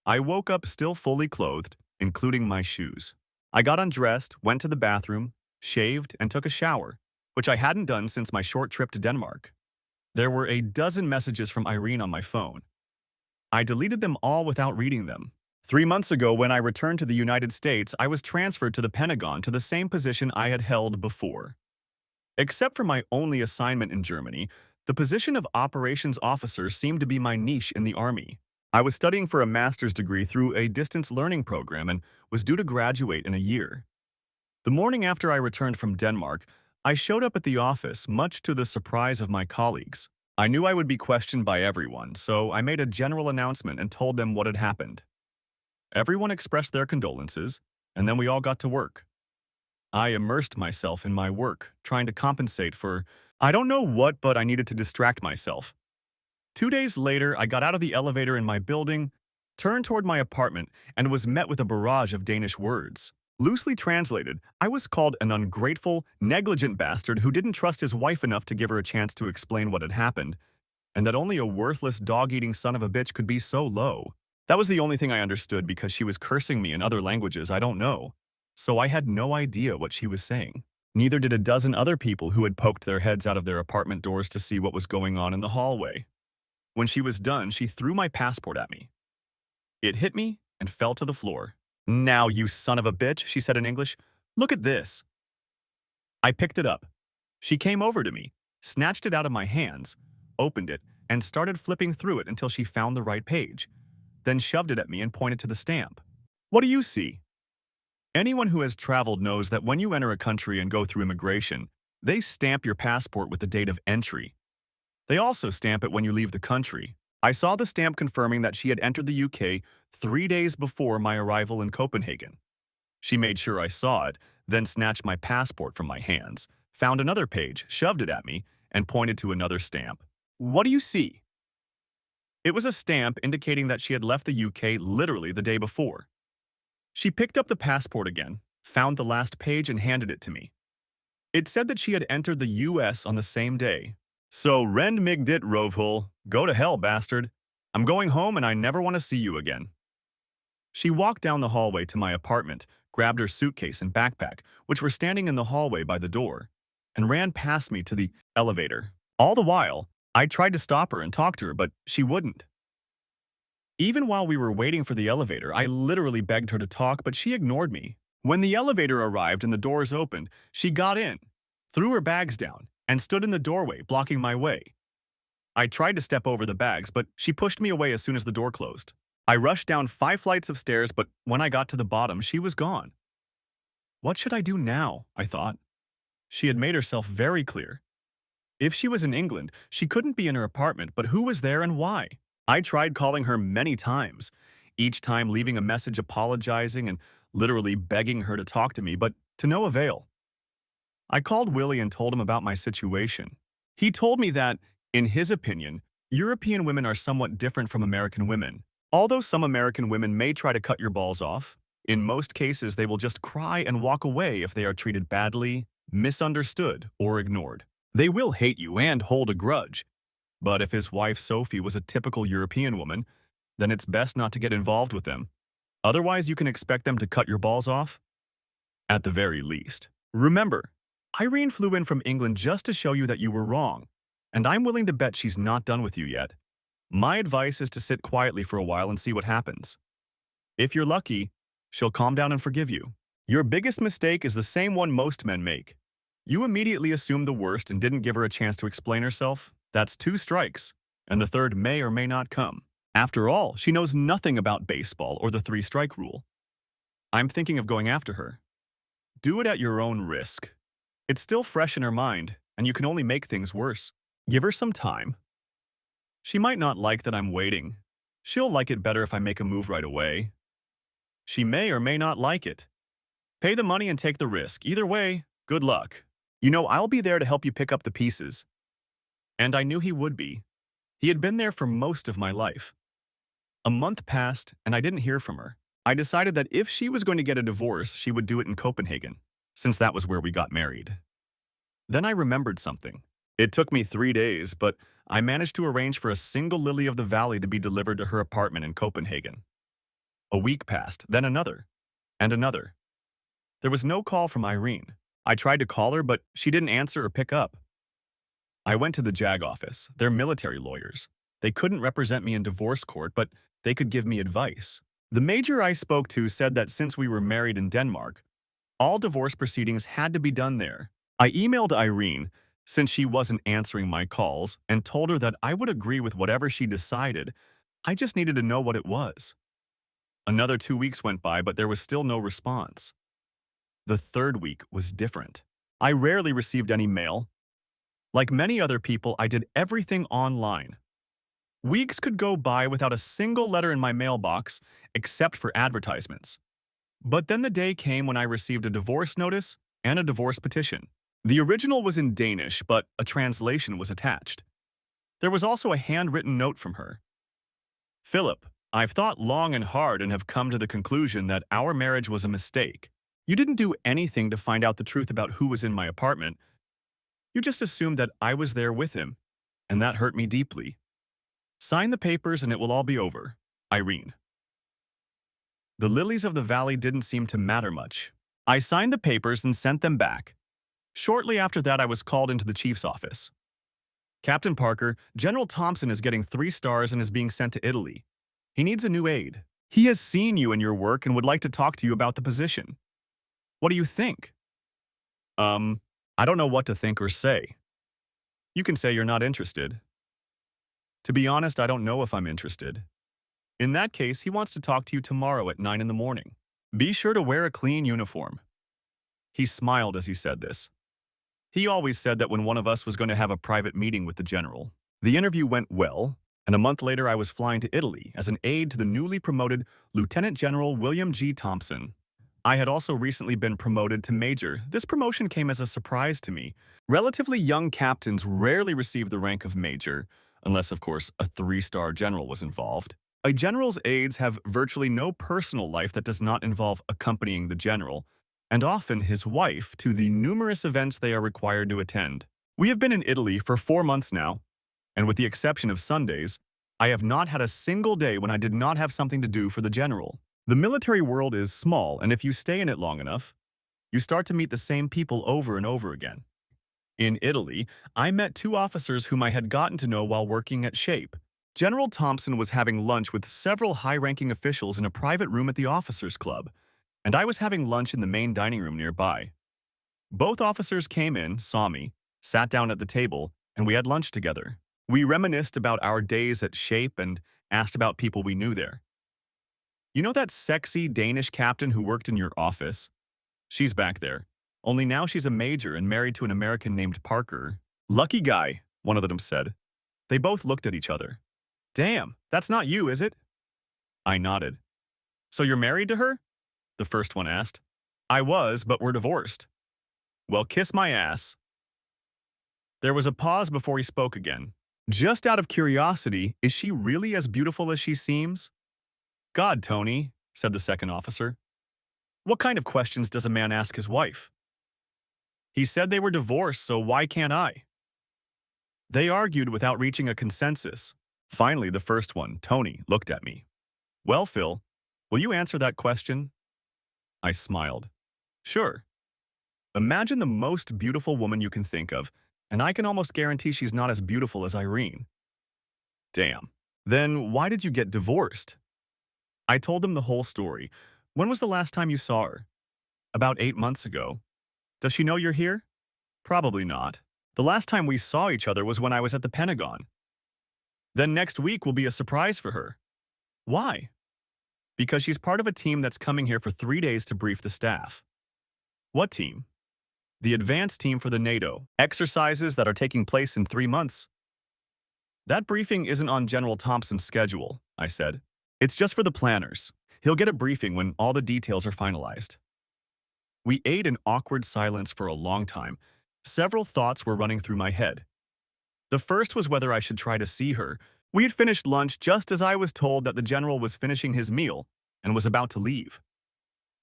I woke up still fully clothed, including my shoes. I got undressed, went to the bathroom, shaved, and took a shower, which I hadn't done since my short trip to Denmark. There were a dozen messages from Irene on my phone. I deleted them all without reading them. 3 months ago, when I returned to the United States, I was transferred to the Pentagon to the same position I had held before. Except for my only assignment in Germany, the position of operations officer seemed to be my niche in the Army. I was studying for a master's degree through a distance learning program and was due to graduate in a year. The morning after I returned from Denmark, I showed up at the office, much to the surprise of my colleagues. I knew I would be questioned by everyone, so I made a general announcement and told them what had happened. Everyone expressed their condolences, and then we all got to work. I immersed myself in my work, trying to compensate for, I don't know what, but I needed to distract myself. 2 days later, I got out of the elevator in my building, turned toward my apartment, and was met with a barrage of Danish words. Loosely translated, I was called an ungrateful, negligent bastard who didn't trust his wife enough to give her a chance to explain what had happened, and that only a worthless, dog-eating son of a bitch could be so low. That was the only thing I understood because she was cursing me in other languages I don't know, so I had no idea what she was saying. Neither did a dozen other people who had poked their heads out of their apartment doors to see what was going on in the hallway. When she was done, she threw my passport at me. It hit me and fell to the floor. "Now, you son of a bitch," she said in English. "Look at this." I picked it up. She came over to me, snatched it out of my hands, opened it, and started flipping through it until she found the right page, then shoved it at me and pointed to the stamp. "What do you see?" Anyone who has traveled knows that when you enter a country and go through immigration, they stamp your passport with the date of entry. They also stamp it when you leave the country. I saw the stamp confirming that she had entered the UK 3 days before my arrival in Copenhagen. She made sure I saw it, then snatched my passport from my hands, found another page, shoved it at me, and pointed to another stamp. "What do you see?" It was a stamp indicating that she had left the UK literally the day before. She picked up the passport again, found the last page, and handed it to me. It said that she had entered the US on the same day. "So rend mig dit rovhul, go to hell, bastard. I'm going home and I never want to see you again." She walked down the hallway to my apartment, grabbed her suitcase and backpack, which were standing in the hallway by the door, and ran past me to the elevator. All the while, I tried to stop her and talk to her, but she wouldn't. Even while we were waiting for the elevator, I literally begged her to talk, but she ignored me. When the elevator arrived and the doors opened, she got in, threw her bags down, and stood in the doorway, blocking my way. I tried to step over the bags, but she pushed me away as soon as the door closed. I rushed down 5 flights of stairs, but when I got to the bottom, she was gone. What should I do now? I thought. She had made herself very clear. If she was in England, she couldn't be in her apartment, but who was there and why? I tried calling her many times, each time leaving a message apologizing and literally begging her to talk to me, but to no avail. I called Willie and told him about my situation. He told me that, in his opinion, European women are somewhat different from American women. Although some American women may try to cut your balls off, in most cases they will just cry and walk away if they are treated badly, misunderstood, or ignored. They will hate you and hold a grudge. But if his wife Sophie was a typical European woman, then it's best not to get involved with them. Otherwise, you can expect them to cut your balls off, at the very least. Remember, Irene flew in from England just to show you that you were wrong, and I'm willing to bet she's not done with you yet. My advice is to sit quietly for a while and see what happens. If you're lucky, she'll calm down and forgive you. Your biggest mistake is the same one most men make. You immediately assumed the worst and didn't give her a chance to explain herself. That's 2 strikes, and the third may or may not come. After all, she knows nothing about baseball or the 3-strike rule. I'm thinking of going after her. Do it at your own risk. It's still fresh in her mind, and you can only make things worse. Give her some time. She might not like that I'm waiting. She'll like it better if I make a move right away. She may or may not like it. Pay the money and take the risk. Either way, good luck. You know, I'll be there to help you pick up the pieces. And I knew he would be. He had been there for most of my life. A month passed, and I didn't hear from her. I decided that if she was going to get a divorce, she would do it in Copenhagen, since that was where we got married. Then I remembered something. It took me 3 days, but I managed to arrange for a single lily of the valley to be delivered to her apartment in Copenhagen. A week passed, then another, and another. There was no call from Irene. I tried to call her, but she didn't answer or pick up. I went to the JAG office. They're military lawyers. They couldn't represent me in divorce court, but they could give me advice. The major I spoke to said that since we were married in Denmark, all divorce proceedings had to be done there. I emailed Irene, since she wasn't answering my calls, and told her that I would agree with whatever she decided. I just needed to know what it was. Another 2 weeks went by, but there was still no response. The third week was different. I rarely received any mail. Like many other people, I did everything online. Weeks could go by without a single letter in my mailbox, except for advertisements. But then the day came when I received a divorce notice and a divorce petition. The original was in Danish, but a translation was attached. There was also a handwritten note from her. Philip, I've thought long and hard and have come to the conclusion that our marriage was a mistake. You didn't do anything to find out the truth about who was in my apartment. You just assumed that I was there with him, and that hurt me deeply. Sign the papers and it will all be over. Irene. The lilies of the valley didn't seem to matter much. I signed the papers and sent them back. Shortly after that, I was called into the chief's office. Captain Parker, General Thompson is getting 3 stars and is being sent to Italy. He needs a new aide. He has seen you in your work and would like to talk to you about the position. What do you think? I don't know what to think or say. You can say you're not interested. To be honest, I don't know if I'm interested. In that case, he wants to talk to you tomorrow at 9 in the morning. Be sure to wear a clean uniform. He smiled as he said this. He always said that when one of us was going to have a private meeting with the general. The interview went well, and a month later I was flying to Italy as an aide to the newly promoted Lieutenant General William G. Thompson. I had also recently been promoted to major. This promotion came as a surprise to me. Relatively young captains rarely receive the rank of major, unless, of course, a 3-star general was involved. A general's aides have virtually no personal life that does not involve accompanying the general, and often his wife, to the numerous events they are required to attend. We have been in Italy for 4 months now, and with the exception of Sundays, I have not had a single day when I did not have something to do for the general. The military world is small, and if you stay in it long enough, you start to meet the same people over and over again. In Italy, I met 2 officers whom I had gotten to know while working at SHAPE. General Thompson was having lunch with several high-ranking officials in a private room at the officers' club, and I was having lunch in the main dining room nearby. Both officers came in, saw me, sat down at the table, and we had lunch together. We reminisced about our days at Shape and asked about people we knew there. You know that sexy Danish captain who worked in your office? She's back there. Only now she's a major and married to an American named Parker. Lucky guy, one of them said. They both looked at each other. Damn, that's not you, is it? I nodded. So you're married to her? The first one asked. I was, but we're divorced. Well, kiss my ass. There was a pause before he spoke again. Just out of curiosity, is she really as beautiful as she seems? God, Tony, said the second officer. What kind of questions does a man ask his wife? He said they were divorced, so why can't I? They argued without reaching a consensus. Finally, the first one, Tony, looked at me. Well, Phil, will you answer that question? I smiled. Sure. Imagine the most beautiful woman you can think of, and I can almost guarantee she's not as beautiful as Irene. Damn. Then why did you get divorced? I told them the whole story. When was the last time you saw her? About 8 months ago. Does she know you're here? Probably not. The last time we saw each other was when I was at the Pentagon. Then next week will be a surprise for her. Why? Because she's part of a team that's coming here for 3 days to brief the staff. What team? The advanced team for the NATO exercises that are taking place in 3 months. That briefing isn't on General Thompson's schedule, I said. It's just for the planners. He'll get a briefing when all the details are finalized. We ate in awkward silence for a long time. Several thoughts were running through my head. The first was whether I should try to see her. We had finished lunch just as I was told that the general was finishing his meal and was about to leave.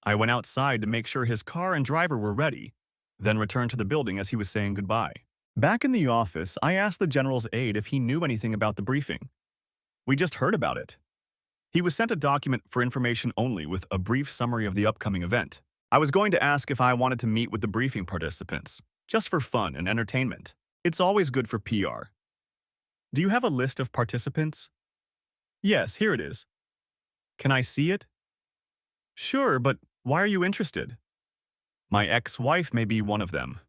I went outside to make sure his car and driver were ready, then returned to the building as he was saying goodbye. Back in the office, I asked the general's aide if he knew anything about the briefing. We just heard about it. He was sent a document for information only with a brief summary of the upcoming event. I was going to ask if I wanted to meet with the briefing participants, just for fun and entertainment. It's always good for PR. Do you have a list of participants? Yes, here it is. Can I see it? Sure, but why are you interested? My ex-wife may be one of them.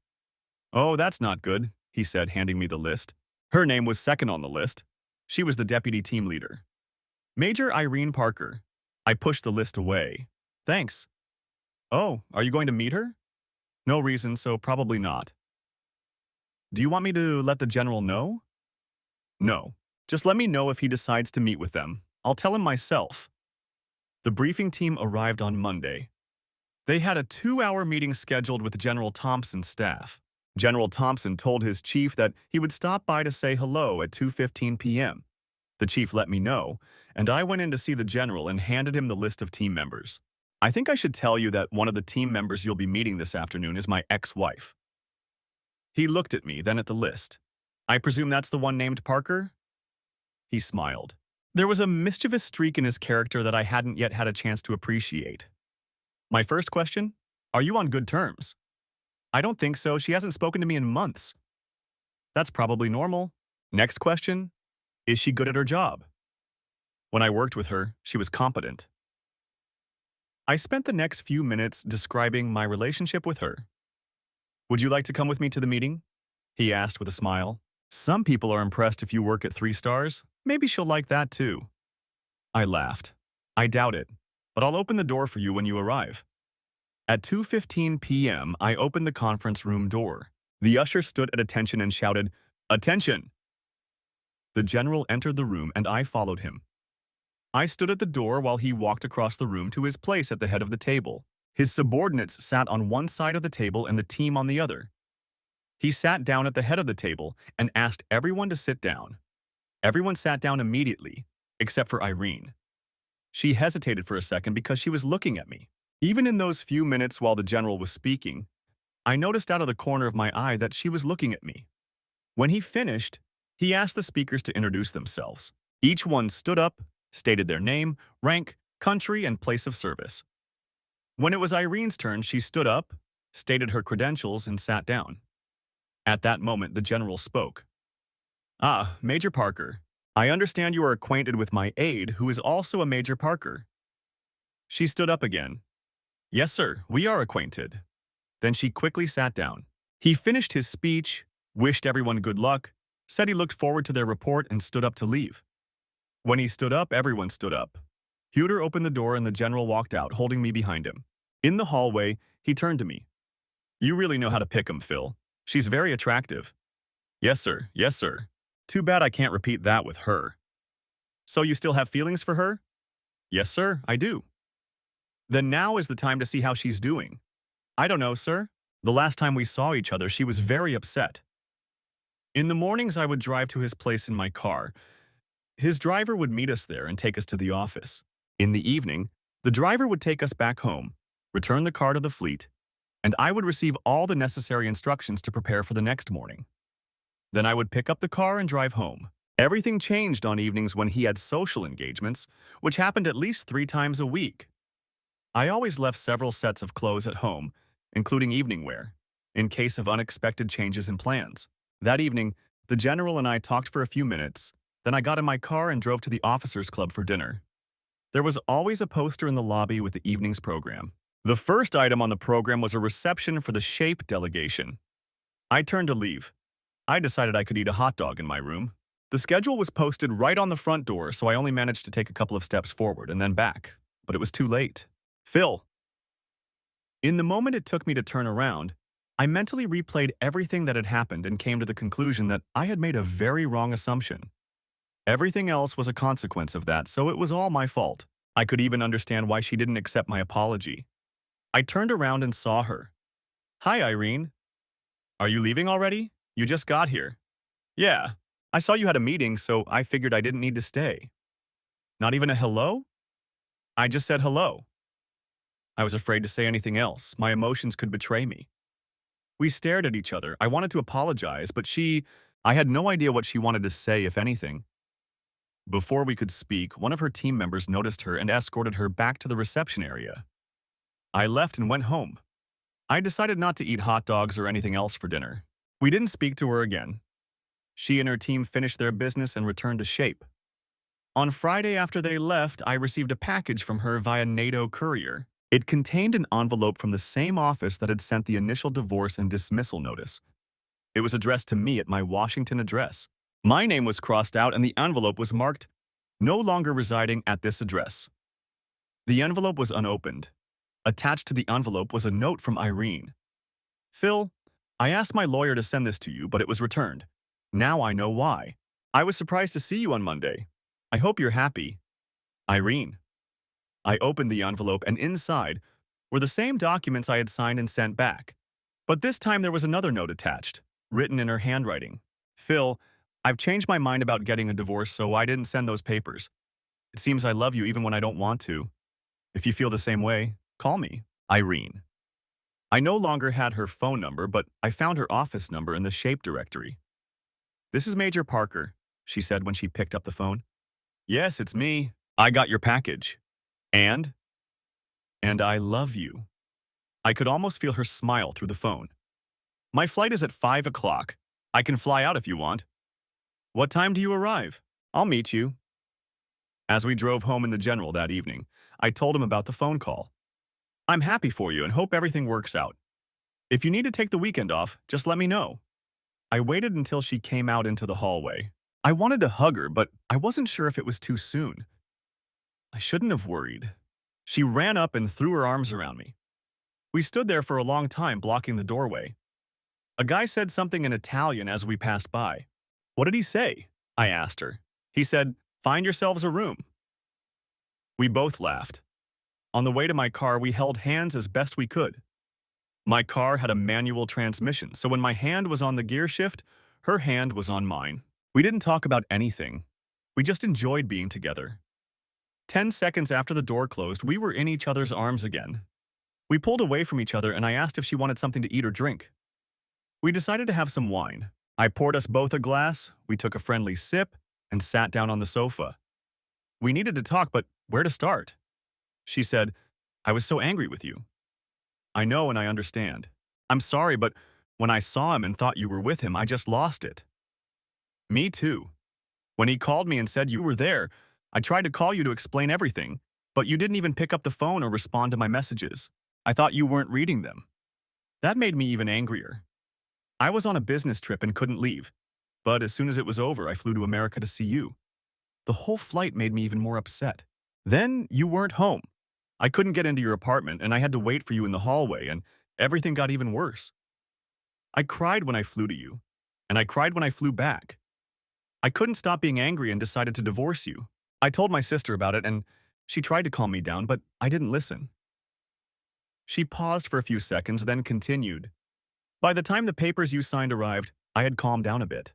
Oh, that's not good, he said, handing me the list. Her name was second on the list. She was the deputy team leader. Major Irene Parker. I pushed the list away. Thanks. Oh, are you going to meet her? No reason, so probably not. Do you want me to let the general know? No. Just let me know if he decides to meet with them. I'll tell him myself. The briefing team arrived on Monday. They had a 2-hour meeting scheduled with General Thompson's staff. General Thompson told his chief that he would stop by to say hello at 2:15 p.m. The chief let me know, and I went in to see the general and handed him the list of team members. I think I should tell you that one of the team members you'll be meeting this afternoon is my ex-wife. He looked at me, then at the list. I presume that's the one named Parker? He smiled. There was a mischievous streak in his character that I hadn't yet had a chance to appreciate. My first question? Are you on good terms? I don't think so. She hasn't spoken to me in months. That's probably normal. Next question? Is she good at her job? When I worked with her, she was competent. I spent the next few minutes describing my relationship with her. Would you like to come with me to the meeting? He asked with a smile. Some people are impressed if you work at 3 stars. Maybe she'll like that too. I laughed. I doubt it, but I'll open the door for you when you arrive. At 2:15 p.m., I opened the conference room door. The usher stood at attention and shouted, "Attention!" The general entered the room and I followed him. I stood at the door while he walked across the room to his place at the head of the table. His subordinates sat on one side of the table and the team on the other. He sat down at the head of the table and asked everyone to sit down. Everyone sat down immediately, except for Irene. She hesitated for a second because she was looking at me. Even in those few minutes while the general was speaking, I noticed out of the corner of my eye that she was looking at me. When he finished, he asked the speakers to introduce themselves. Each one stood up, stated their name, rank, country, and place of service. When it was Irene's turn, she stood up, stated her credentials, and sat down. At that moment, the general spoke. Ah, Major Parker, I understand you are acquainted with my aide, who is also a Major Parker. She stood up again. Yes, sir, we are acquainted. Then she quickly sat down. He finished his speech, wished everyone good luck, said he looked forward to their report and stood up to leave. When he stood up, everyone stood up. Huter opened the door and the general walked out, holding me behind him. In the hallway, he turned to me. You really know how to pick 'em, Phil. She's very attractive. Yes, sir. Yes, sir. Too bad I can't repeat that with her. So you still have feelings for her? Yes, sir, I do. Then now is the time to see how she's doing. I don't know, sir. The last time we saw each other, she was very upset. In the mornings, I would drive to his place in my car. His driver would meet us there and take us to the office. In the evening, the driver would take us back home, return the car to the fleet, and I would receive all the necessary instructions to prepare for the next morning. Then I would pick up the car and drive home. Everything changed on evenings when he had social engagements, which happened at least 3 times a week. I always left several sets of clothes at home, including evening wear, in case of unexpected changes in plans. That evening, the general and I talked for a few minutes, then I got in my car and drove to the Officers Club for dinner. There was always a poster in the lobby with the evening's program. The first item on the program was a reception for the SHAPE delegation. I turned to leave. I decided I could eat a hot dog in my room. The schedule was posted right on the front door, so I only managed to take a couple of steps forward and then back. But it was too late. Phil. In the moment it took me to turn around, I mentally replayed everything that had happened and came to the conclusion that I had made a very wrong assumption. Everything else was a consequence of that, so it was all my fault. I could even understand why she didn't accept my apology. I turned around and saw her. Hi, Irene. Are you leaving already? You just got here. Yeah. I saw you had a meeting, so I figured I didn't need to stay. Not even a hello? I just said hello. I was afraid to say anything else. My emotions could betray me. We stared at each other. I wanted to apologize, but I had no idea what she wanted to say, if anything. Before we could speak, one of her team members noticed her and escorted her back to the reception area. I left and went home. I decided not to eat hot dogs or anything else for dinner. We didn't speak to her again. She and her team finished their business and returned to SHAPE. On Friday after they left, I received a package from her via NATO courier. It contained an envelope from the same office that had sent the initial divorce and dismissal notice. It was addressed to me at my Washington address. My name was crossed out and the envelope was marked, "No longer residing at this address." The envelope was unopened. Attached to the envelope was a note from Irene. Phil, I asked my lawyer to send this to you, but it was returned. Now I know why. I was surprised to see you on Monday. I hope you're happy. Irene. I opened the envelope and inside were the same documents I had signed and sent back. But this time there was another note attached, written in her handwriting. Phil, I've changed my mind about getting a divorce, so I didn't send those papers. It seems I love you even when I don't want to. If you feel the same way, call me. Irene. I no longer had her phone number, but I found her office number in the SHAPE directory. This is Major Parker, she said when she picked up the phone. Yes, it's me. I got your package. And I love you. I could almost feel her smile through the phone. My flight is at 5 o'clock. I can fly out if you want. What time do you arrive? I'll meet you. As we drove home in the general that evening, I told him about the phone call. I'm happy for you and hope everything works out. If you need to take the weekend off, just let me know. I waited until she came out into the hallway. I wanted to hug her, but I wasn't sure if it was too soon. I shouldn't have worried. She ran up and threw her arms around me. We stood there for a long time, blocking the doorway. A guy said something in Italian as we passed by. What did he say? I asked her. He said, "Find yourselves a room." We both laughed. On the way to my car, we held hands as best we could. My car had a manual transmission, so when my hand was on the gear shift, her hand was on mine. We didn't talk about anything. We just enjoyed being together. 10 seconds after the door closed, we were in each other's arms again. We pulled away from each other and I asked if she wanted something to eat or drink. We decided to have some wine. I poured us both a glass, we took a friendly sip, and sat down on the sofa. We needed to talk, but where to start? She said, I was so angry with you. I know and I understand. I'm sorry, but when I saw him and thought you were with him, I just lost it. Me too. When he called me and said you were there, I tried to call you to explain everything, but you didn't even pick up the phone or respond to my messages. I thought you weren't reading them. That made me even angrier. I was on a business trip and couldn't leave. But as soon as it was over, I flew to America to see you. The whole flight made me even more upset. Then you weren't home. I couldn't get into your apartment, and I had to wait for you in the hallway, and everything got even worse. I cried when I flew to you, and I cried when I flew back. I couldn't stop being angry and decided to divorce you. I told my sister about it, and she tried to calm me down, but I didn't listen. She paused for a few seconds, then continued. By the time the papers you signed arrived, I had calmed down a bit.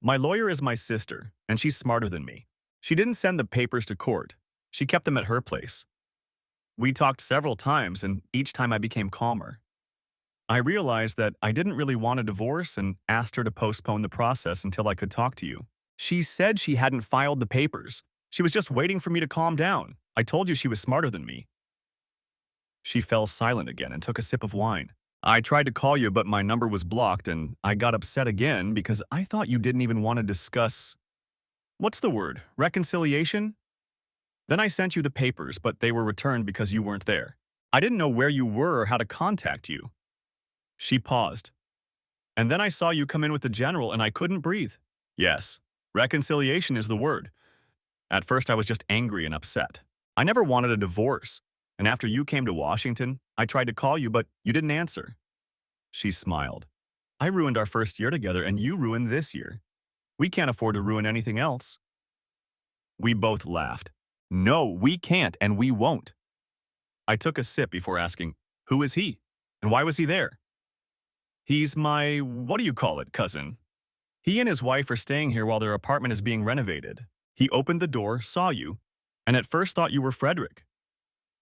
My lawyer is my sister, and she's smarter than me. She didn't send the papers to court. She kept them at her place. We talked several times, and each time I became calmer. I realized that I didn't really want a divorce and asked her to postpone the process until I could talk to you. She said she hadn't filed the papers. She was just waiting for me to calm down. I told you she was smarter than me. She fell silent again and took a sip of wine. I tried to call you, but my number was blocked, and I got upset again because I thought you didn't even want to discuss… What's the word? Reconciliation? Then I sent you the papers, but they were returned because you weren't there. I didn't know where you were or how to contact you. She paused. And then I saw you come in with the general, and I couldn't breathe. Yes, reconciliation is the word. At first, I was just angry and upset. I never wanted a divorce. And after you came to Washington, I tried to call you, but you didn't answer. She smiled. I ruined our first year together, and you ruined this year. We can't afford to ruin anything else. We both laughed. No, we can't, and we won't. I took a sip before asking, who is he? And why was he there? He's my, what do you call it, cousin. He and his wife are staying here while their apartment is being renovated. He opened the door, saw you, and at first thought you were Frederick.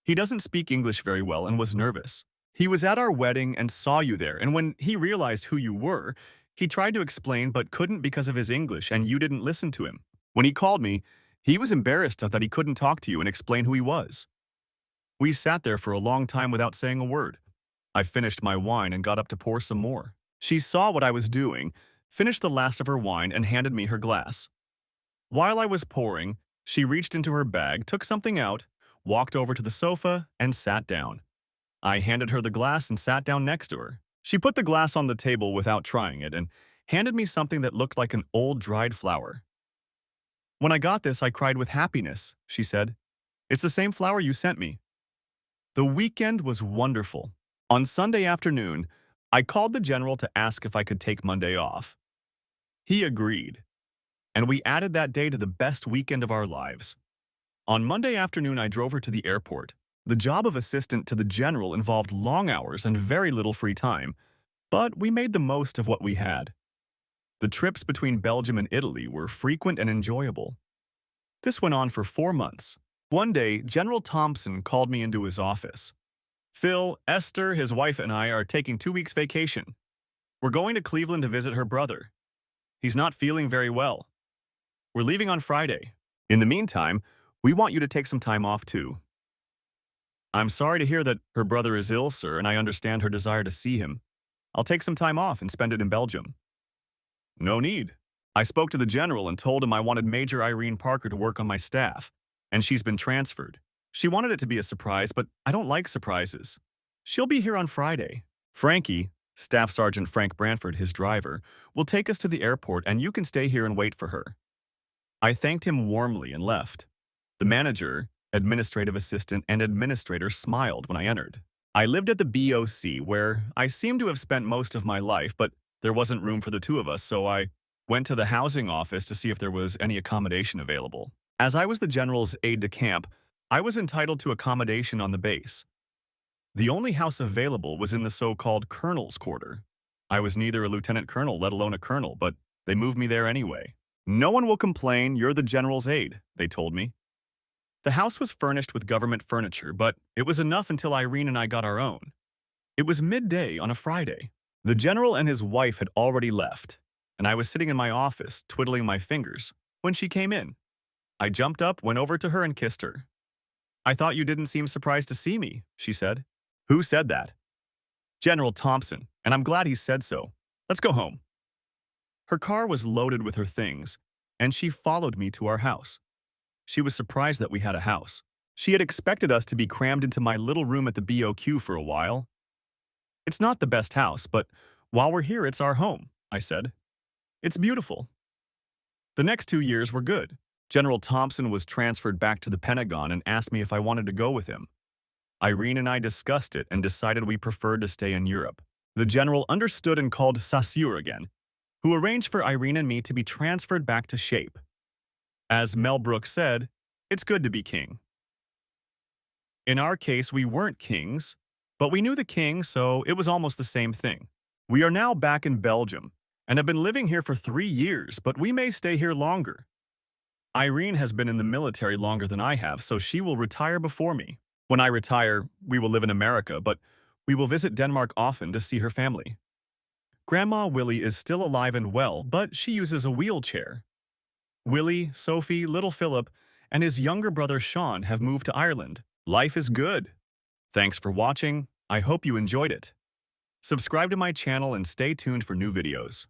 He doesn't speak English very well and was nervous. He was at our wedding and saw you there, and when he realized who you were, he tried to explain but couldn't because of his English, and you didn't listen to him. When he called me, he was embarrassed that he couldn't talk to you and explain who he was. We sat there for a long time without saying a word. I finished my wine and got up to pour some more. She saw what I was doing, finished the last of her wine, and handed me her glass. While I was pouring, she reached into her bag, took something out, walked over to the sofa, and sat down. I handed her the glass and sat down next to her. She put the glass on the table without trying it and handed me something that looked like an old dried flower. When I got this, I cried with happiness, she said. It's the same flower you sent me. The weekend was wonderful. On Sunday afternoon, I called the general to ask if I could take Monday off. He agreed, and we added that day to the best weekend of our lives. On Monday afternoon, I drove her to the airport. The job of assistant to the general involved long hours and very little free time, but we made the most of what we had. The trips between Belgium and Italy were frequent and enjoyable. This went on for 4 months. One day, General Thompson called me into his office. Phil, Esther, his wife, and I are taking 2 weeks vacation. We're going to Cleveland to visit her brother. He's not feeling very well. We're leaving on Friday. In the meantime, we want you to take some time off too. I'm sorry to hear that her brother is ill, sir, and I understand her desire to see him. I'll take some time off and spend it in Belgium. No need. I spoke to the general and told him I wanted Major Irene Parker to work on my staff, and she's been transferred. She wanted it to be a surprise, but I don't like surprises. She'll be here on Friday. Frankie, Staff Sergeant Frank Branford, his driver, will take us to the airport, and you can stay here and wait for her. I thanked him warmly and left. The manager, administrative assistant, and administrator smiled when I entered. I lived at the BOC, where I seemed to have spent most of my life, but there wasn't room for the two of us, so I went to the housing office to see if there was any accommodation available. As I was the general's aide-de-camp, I was entitled to accommodation on the base. The only house available was in the so-called colonel's quarter. I was neither a lieutenant colonel, let alone a colonel, but they moved me there anyway. No one will complain, you're the general's aide, they told me. The house was furnished with government furniture, but it was enough until Irene and I got our own. It was midday on a Friday. The general and his wife had already left, and I was sitting in my office, twiddling my fingers, when she came in. I jumped up, went over to her, and kissed her. I thought you didn't seem surprised to see me, she said. Who said that? General Thompson, and I'm glad he said so. Let's go home. Her car was loaded with her things, and she followed me to our house. She was surprised that we had a house. She had expected us to be crammed into my little room at the BOQ for a while. It's not the best house, but While we're here, it's our home, I said. It's beautiful. The next 2 years were good. General Thompson was transferred back to the Pentagon and asked me if I wanted to go with him. Irene and I discussed it and decided we preferred to stay in Europe. The general understood and called Saussure again, who arranged for Irene and me to be transferred back to shape. As Mel Brooks said, it's good to be king. In our case, we weren't kings, but we knew the king, so it was almost the same thing. We are now back in Belgium and have been living here for 3 years, but we may stay here longer. Irene has been in the military longer than I have, so she will retire before me. When I retire, we will live in America, but we will visit Denmark often to see her family. Grandma Willie is still alive and well, but she uses a wheelchair. Willie, Sophie, little Philip, and his younger brother Sean have moved to Ireland. Life is good. Thanks for watching. I hope you enjoyed it. Subscribe to my channel and stay tuned for new videos.